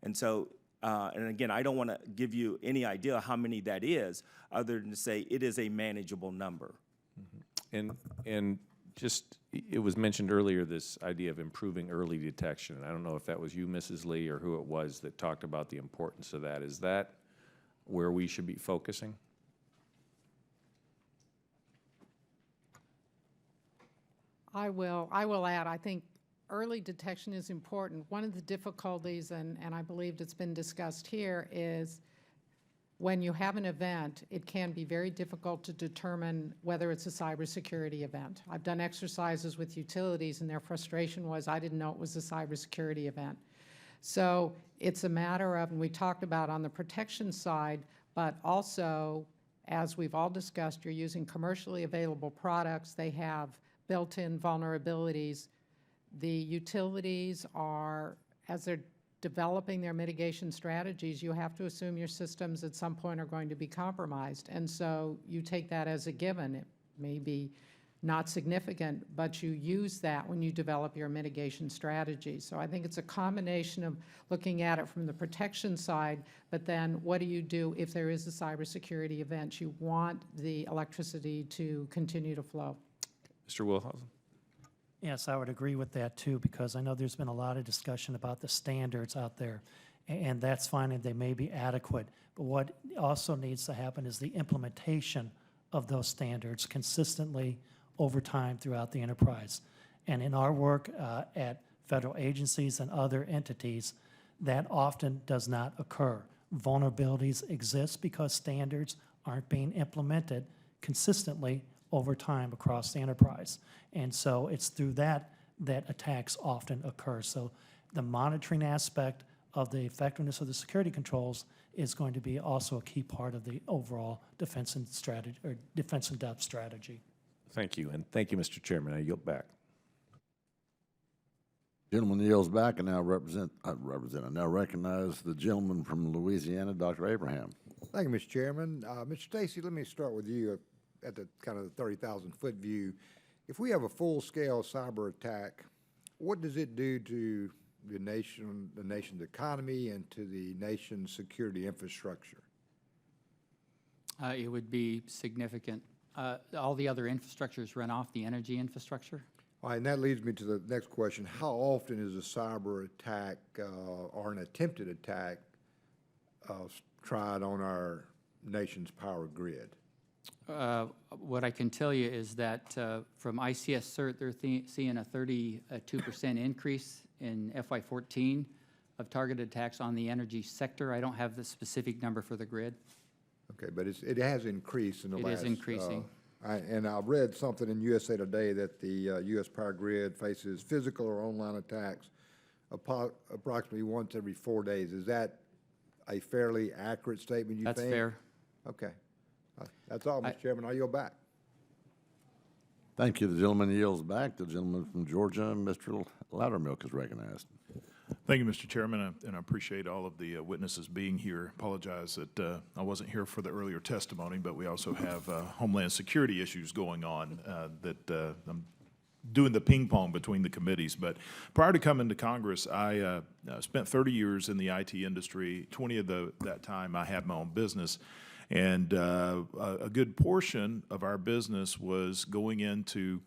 And so, and again, I don't want to give you any idea how many that is, other than to say it is a manageable number. And just, it was mentioned earlier, this idea of improving early detection. I don't know if that was you, Mrs. Lee, or who it was that talked about the importance of that. Is that where we should be focusing? I will add, I think early detection is important. One of the difficulties, and I believe it's been discussed here, is when you have an event, it can be very difficult to determine whether it's a cybersecurity event. I've done exercises with utilities, and their frustration was, I didn't know it was a cybersecurity event. So it's a matter of, and we talked about on the protection side, but also, as we've all discussed, you're using commercially available products. They have built-in vulnerabilities. The utilities are, as they're developing their mitigation strategies, you have to assume your systems at some point are going to be compromised. And so you take that as a given. It may be not significant, but you use that when you develop your mitigation strategy. So I think it's a combination of looking at it from the protection side, but then what do you do if there is a cybersecurity event? You want the electricity to continue to flow. Mr. Wilhausen? Yes, I would agree with that too, because I know there's been a lot of discussion about the standards out there, and that's fine and they may be adequate. But what also needs to happen is the implementation of those standards consistently over time throughout the enterprise. And in our work at federal agencies and other entities, that often does not occur. Vulnerabilities exist because standards aren't being implemented consistently over time across the enterprise. And so it's through that attacks often occur. So the monitoring aspect of the effectiveness of the security controls is going to be also a key part of the overall defense and strategy, or defense in depth strategy. Thank you, and thank you, Mr. Chairman. I yield back. Gentleman yields back and now I now recognize the gentleman from Louisiana, Dr. Abraham. Thank you, Mr. Chairman. Mr. Stacy, let me start with you at the kind of the 30,000-foot view. If we have a full-scale cyber attack, what does it do to the nation's economy and to the nation's security infrastructure? It would be significant. All the other infrastructures run off the energy infrastructure. All right, and that leads me to the next question. How often is a cyber attack or an attempted attack tried on our nation's power grid? What I can tell you is that from ICS CERT, they're seeing a 32% increase in FY14 of targeted attacks on the energy sector. I don't have the specific number for the grid. Okay, but it has increased in the last... It is increasing. And I read something in USA Today that the U.S. power grid faces physical or online attacks approximately once every 4 days. Is that a fairly accurate statement, you think? That's fair. Okay. That's all, Mr. Chairman. I yield back. Thank you. The gentleman yields back. The gentleman from Georgia, Mr. Loudermilk, is recognized. Thank you, Mr. Chairman, and I appreciate all of the witnesses being here. Apologize that I wasn't here for the earlier testimony, but we also have Homeland Security issues going on that I'm doing the ping pong between the committees. But prior to coming to Congress, I spent 30 years in the IT industry. 20 of that time I had my own business. And a good portion of our business was going into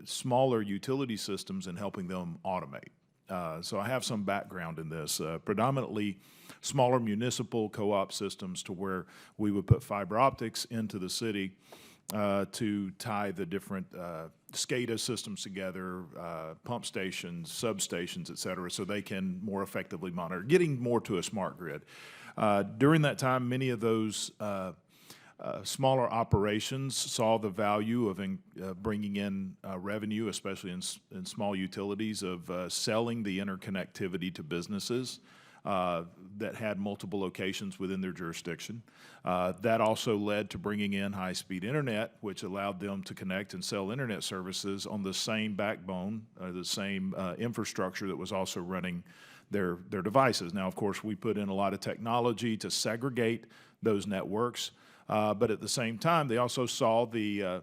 smaller utility systems and helping them automate. So I have some background in this, predominantly smaller municipal co-op systems to where we would put fiber optics into the city to tie the different SCADA systems together, pump stations, substations, et cetera, so they can more effectively monitor, getting more to a smart grid. During that time, many of those smaller operations saw the value of bringing in revenue, especially in small utilities, of selling the interconnectivity to businesses. that had multiple locations within their jurisdiction. That also led to bringing in high-speed internet, which allowed them to connect and sell internet services on the same backbone, the same infrastructure that was also running their devices. Now, of course, we put in a lot of technology to segregate those networks, but at the same time, they also saw the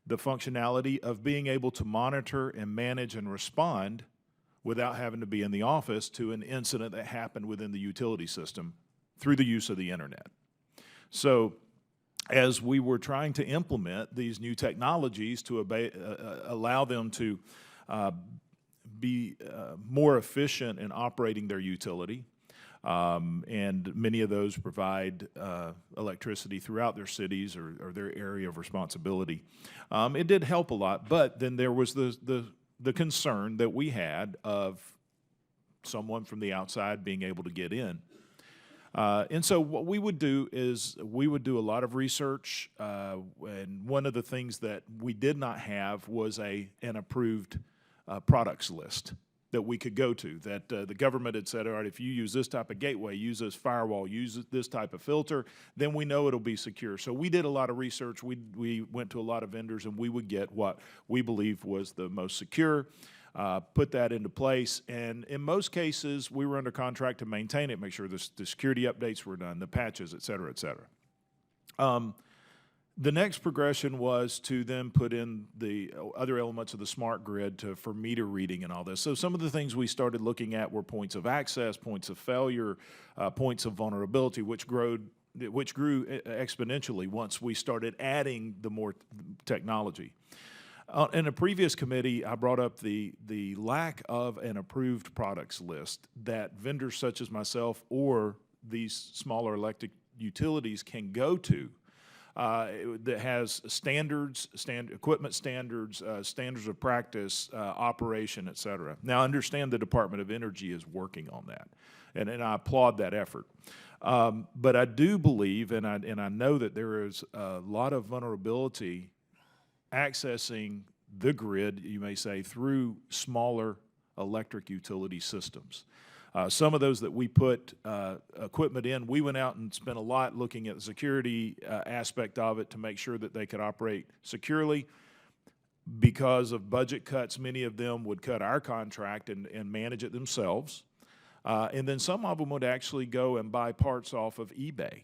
functionality of being able to monitor and manage and respond without having to be in the office to an incident that happened within the utility system through the use of the internet. So as we were trying to implement these new technologies to allow them to be more efficient in operating their utility, and many of those provide electricity throughout their cities or their area of responsibility. It did help a lot, but then there was the concern that we had of someone from the outside being able to get in. And so what we would do is we would do a lot of research, and one of the things that we did not have was an approved products list that we could go to, that the government had said, all right, if you use this type of gateway, use this firewall, use this type of filter, then we know it'll be secure. So we did a lot of research. We went to a lot of vendors, and we would get what we believed was the most secure, put that into place. And in most cases, we were under contract to maintain it, make sure the security updates were done, the patches, et cetera, et cetera. The next progression was to then put in the other elements of the smart grid for meter reading and all this. So some of the things we started looking at were points of access, points of failure, points of vulnerability, which grew exponentially once we started adding the more technology. In a previous committee, I brought up the lack of an approved products list that vendors such as myself or these smaller electric utilities can go to. That has standards, equipment standards, standards of practice, operation, et cetera. Now, I understand the Department of Energy is working on that, and I applaud that effort. But I do believe, and I know that there is a lot of vulnerability accessing the grid, you may say, through smaller electric utility systems. Some of those that we put equipment in, we went out and spent a lot looking at the security aspect of it to make sure that they could operate securely. Because of budget cuts, many of them would cut our contract and manage it themselves. And then some of them would actually go and buy parts off of eBay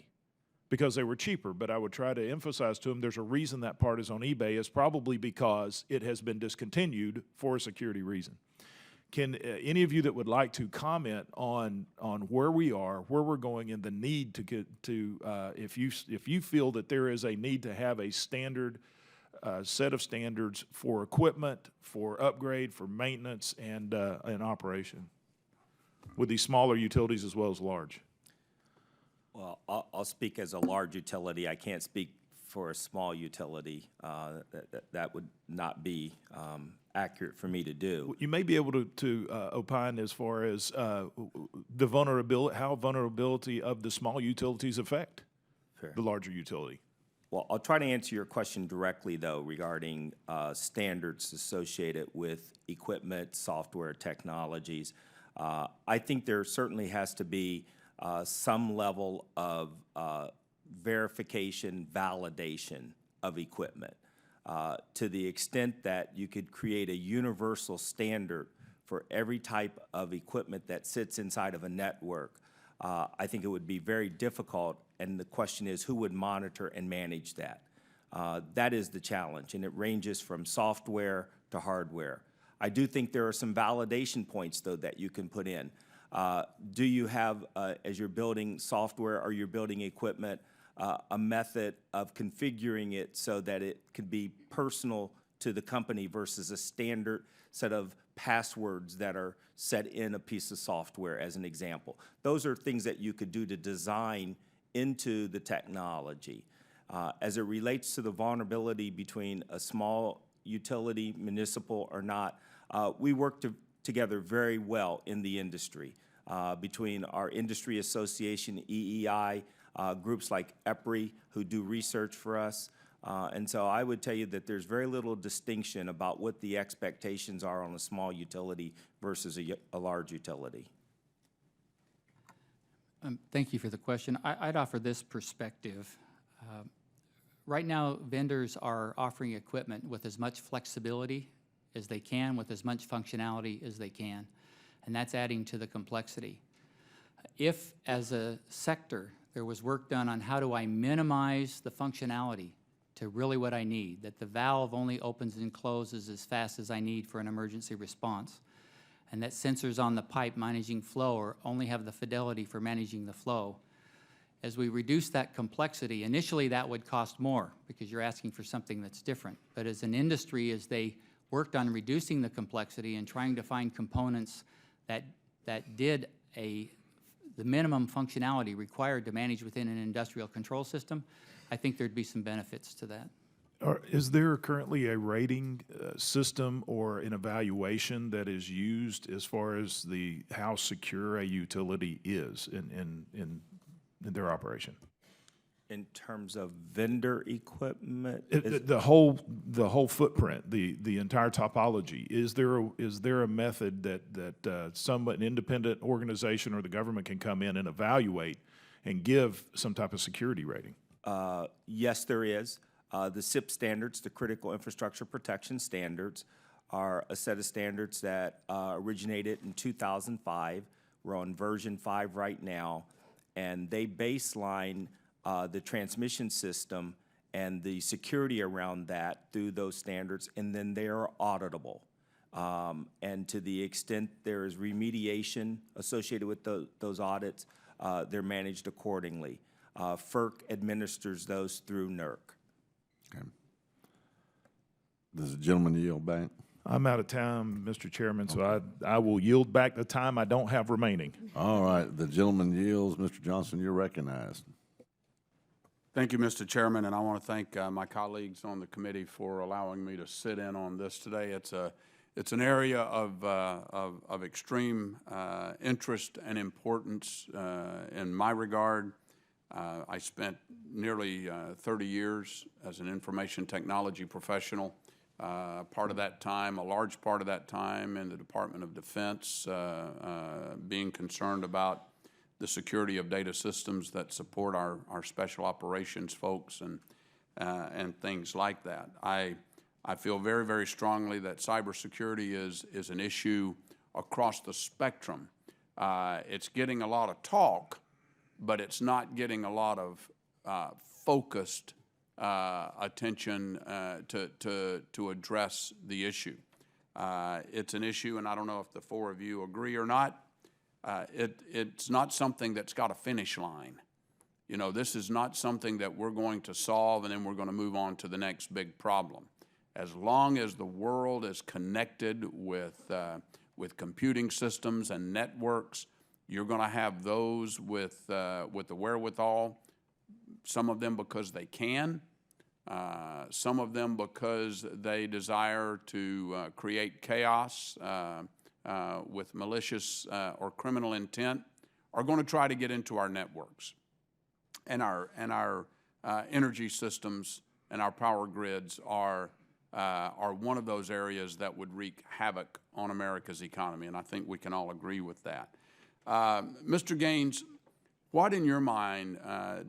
because they were cheaper. But I would try to emphasize to them there's a reason that part is on eBay. It's probably because it has been discontinued for a security reason. Can any of you that would like to comment on where we are, where we're going, and the need to get to, if you feel that there is a need to have a standard set of standards for equipment, for upgrade, for maintenance, and operation, with these smaller utilities as well as large? Well, I'll speak as a large utility. I can't speak for a small utility. That would not be accurate for me to do. You may be able to opine as far as the vulnerability, how vulnerability of the small utilities affect the larger utility. Well, I'll try to answer your question directly, though, regarding standards associated with equipment, software, technologies. I think there certainly has to be some level of verification, validation of equipment. To the extent that you could create a universal standard for every type of equipment that sits inside of a network, I think it would be very difficult, and the question is who would monitor and manage that? That is the challenge, and it ranges from software to hardware. I do think there are some validation points, though, that you can put in. Do you have, as you're building software or you're building equipment, a method of configuring it so that it could be personal to the company versus a standard set of passwords that are set in a piece of software, as an example? Those are things that you could do to design into the technology. As it relates to the vulnerability between a small utility, municipal or not, we work together very well in the industry, between our industry association, EEI, groups like EPRI, who do research for us. And so I would tell you that there's very little distinction about what the expectations are on a small utility versus a large utility. Thank you for the question. I'd offer this perspective. Right now, vendors are offering equipment with as much flexibility as they can, with as much functionality as they can, and that's adding to the complexity. If, as a sector, there was work done on how do I minimize the functionality to really what I need, that the valve only opens and closes as fast as I need for an emergency response, and that sensors on the pipe managing flow or only have the fidelity for managing the flow. As we reduce that complexity, initially that would cost more because you're asking for something that's different. But as an industry, as they worked on reducing the complexity and trying to find components that did the minimum functionality required to manage within an industrial control system, I think there'd be some benefits to that. Is there currently a rating system or an evaluation that is used as far as how secure a utility is in their operation? In terms of vendor equipment? The whole footprint, the entire topology. Is there a method that an independent organization or the government can come in and evaluate and give some type of security rating? Yes, there is. The CIP standards, the Critical Infrastructure Protection Standards, are a set of standards that originated in 2005. We're on version 5 right now, and they baseline the transmission system and the security around that through those standards, and then they are auditable. And to the extent there is remediation associated with those audits, they're managed accordingly. FERC administers those through NERC. Okay. Does the gentleman yield back? I'm out of time, Mr. Chairman, so I will yield back the time I don't have remaining. All right, the gentleman yields. Mr. Johnson, you're recognized. Thank you, Mr. Chairman, and I want to thank my colleagues on the committee for allowing me to sit in on this today. It's an area of extreme interest and importance in my regard. I spent nearly 30 years as an information technology professional. Part of that time, a large part of that time in the Department of Defense, being concerned about the security of data systems that support our special operations folks and things like that. I feel very, very strongly that cybersecurity is an issue across the spectrum. It's getting a lot of talk, but it's not getting a lot of focused attention to address the issue. It's an issue, and I don't know if the four of you agree or not. It's not something that's got a finish line. You know, this is not something that we're going to solve and then we're going to move on to the next big problem. As long as the world is connected with computing systems and networks, you're going to have those with the wherewithal, some of them because they can, some of them because they desire to create chaos with malicious or criminal intent, are going to try to get into our networks and our energy systems and our power grids are one of those areas that would wreak havoc on America's economy, and I think we can all agree with that. Mr. Gaines, what in your mind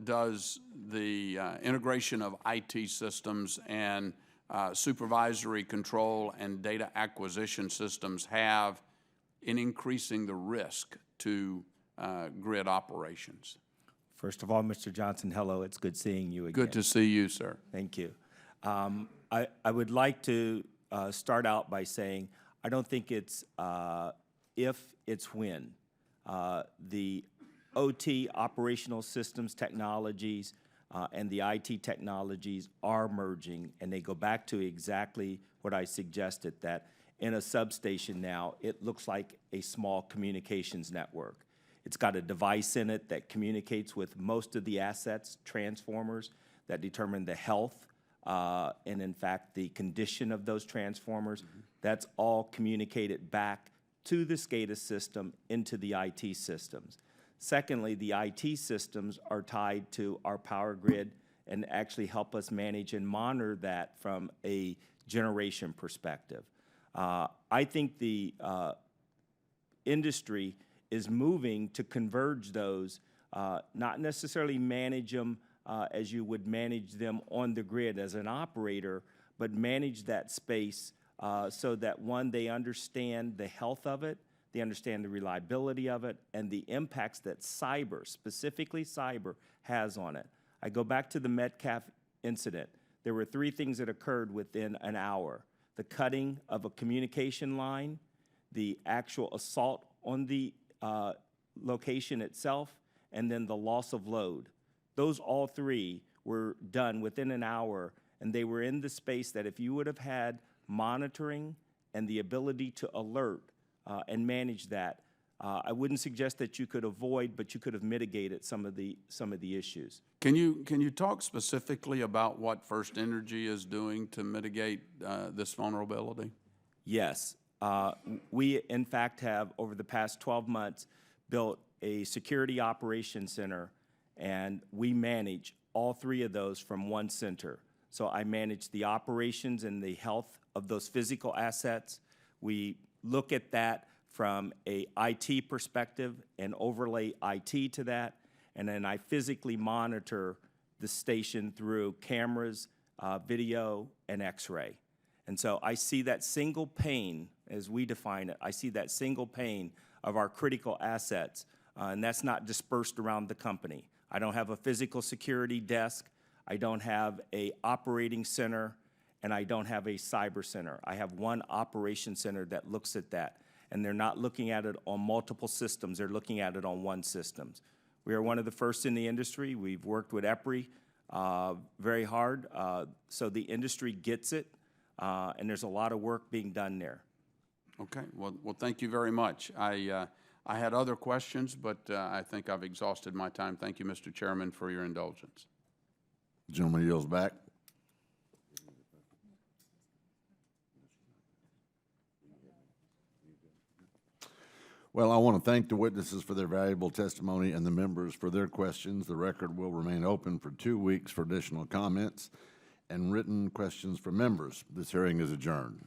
does the integration of IT systems and supervisory control and data acquisition systems have in increasing the risk to grid operations? First of all, Mr. Johnson, hello. It's good seeing you again. Good to see you, sir. Thank you. I would like to start out by saying I don't think it's if, it's when. The OT, operational systems technologies, and the IT technologies are merging, and they go back to exactly what I suggested, that in a substation now, it looks like a small communications network. It's got a device in it that communicates with most of the assets, transformers, that determine the health and, in fact, the condition of those transformers. That's all communicated back to the SCADA system into the IT systems. Secondly, the IT systems are tied to our power grid and actually help us manage and monitor that from a generation perspective. I think the industry is moving to converge those not necessarily manage them as you would manage them on the grid as an operator, but manage that space so that, one, they understand the health of it, they understand the reliability of it, and the impacts that cyber, specifically cyber, has on it. I go back to the Metcalf incident. There were 3 things that occurred within an hour: the cutting of a communication line, the actual assault on the location itself, and then the loss of load. Those all 3 were done within an hour, and they were in the space that if you would have had monitoring and the ability to alert and manage that, I wouldn't suggest that you could avoid, but you could have mitigated some of the issues. Can you talk specifically about what First Energy is doing to mitigate this vulnerability? Yes. We, in fact, have, over the past 12 months, built a security operations center, and we manage all 3 of those from one center. So I manage the operations and the health of those physical assets. We look at that from a IT perspective and overlay IT to that, and then I physically monitor the station through cameras, video, and X-ray. And so I see that single pane, as we define it, I see that single pane of our critical assets, and that's not dispersed around the company. I don't have a physical security desk, I don't have a operating center, and I don't have a cyber center. I have one operation center that looks at that, and they're not looking at it on multiple systems, they're looking at it on one system. We are one of the first in the industry. We've worked with EPRI very hard, so the industry gets it, and there's a lot of work being done there. Okay, well, thank you very much. I had other questions, but I think I've exhausted my time. Thank you, Mr. Chairman, for your indulgence. Gentleman yields back. Well, I want to thank the witnesses for their valuable testimony and the members for their questions. The record will remain open for 2 weeks for additional comments and written questions from members. This hearing is adjourned.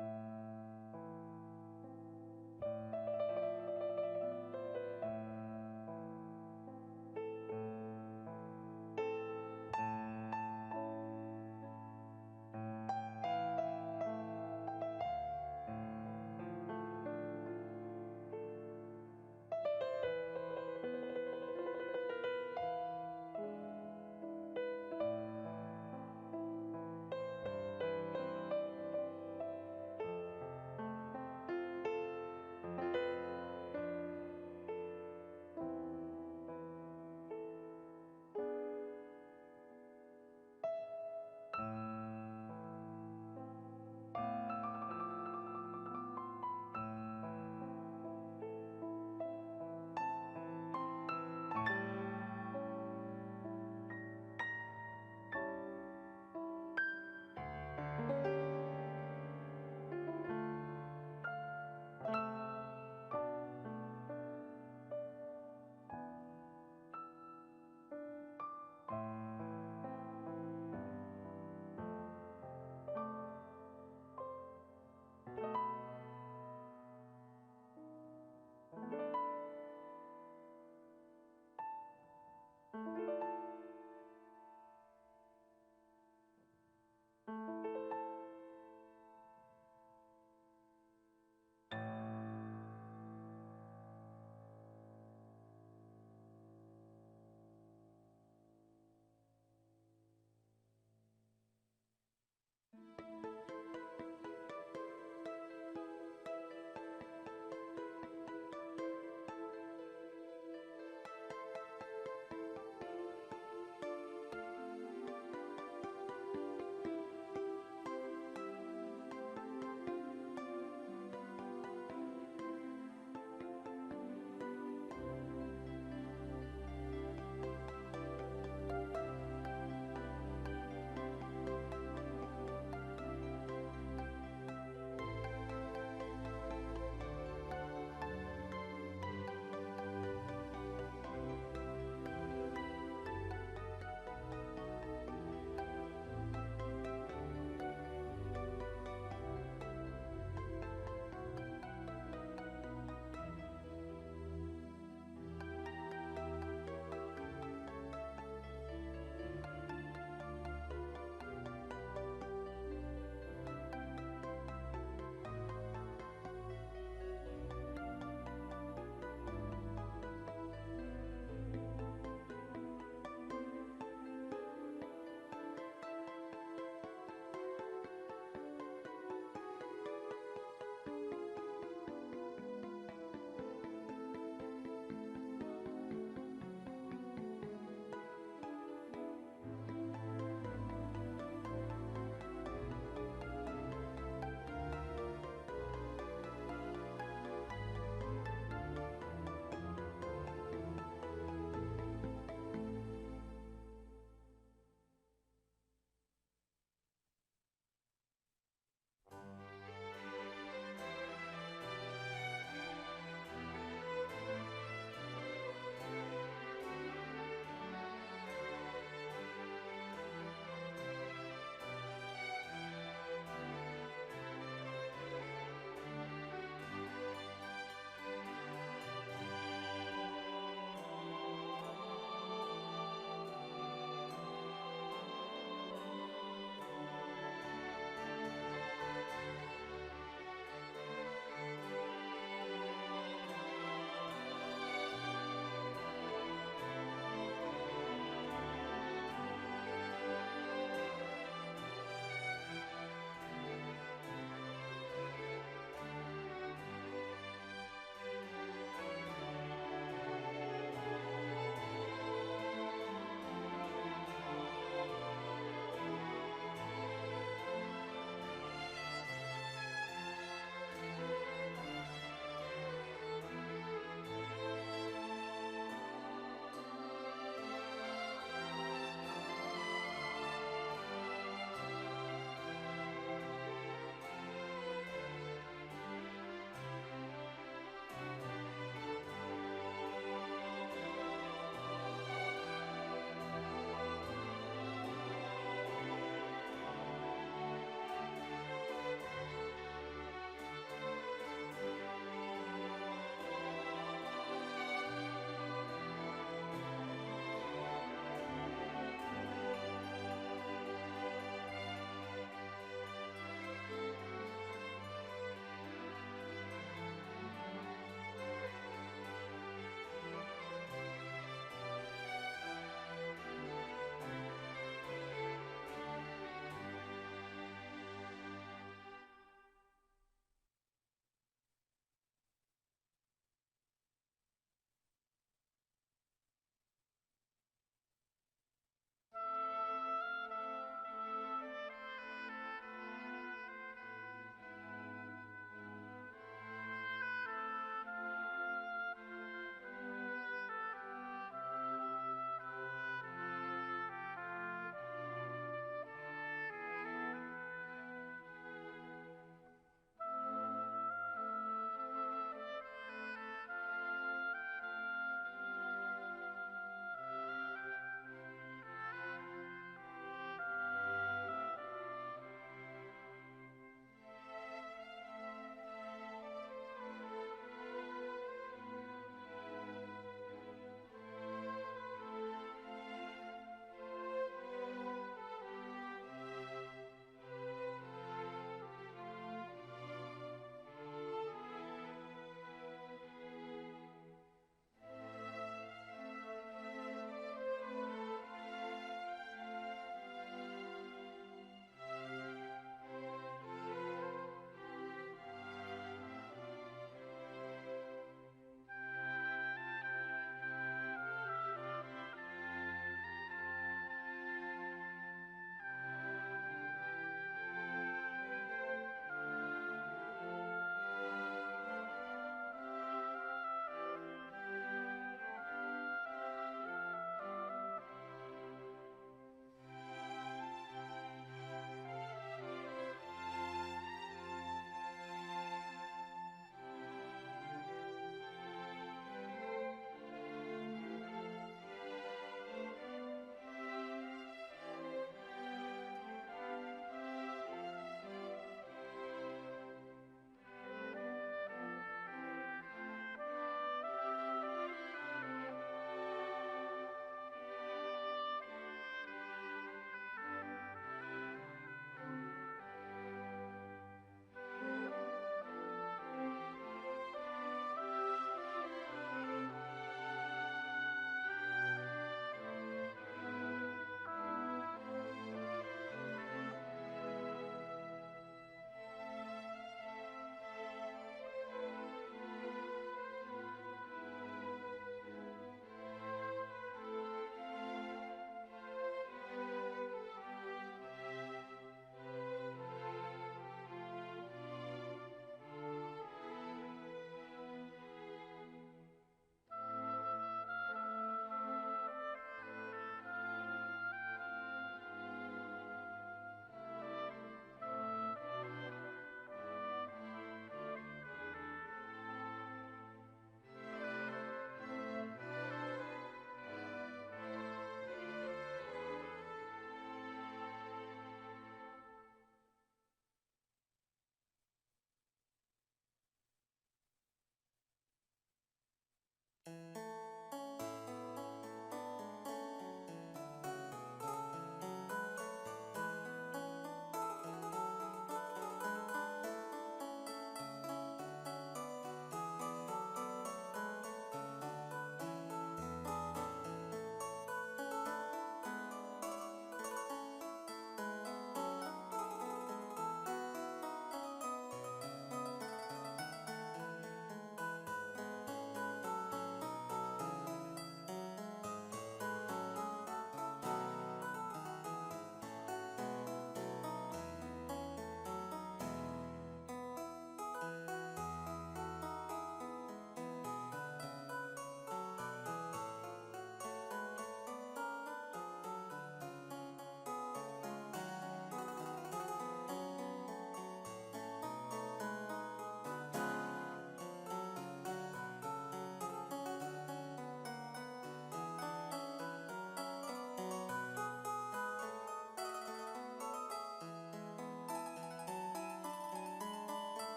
you.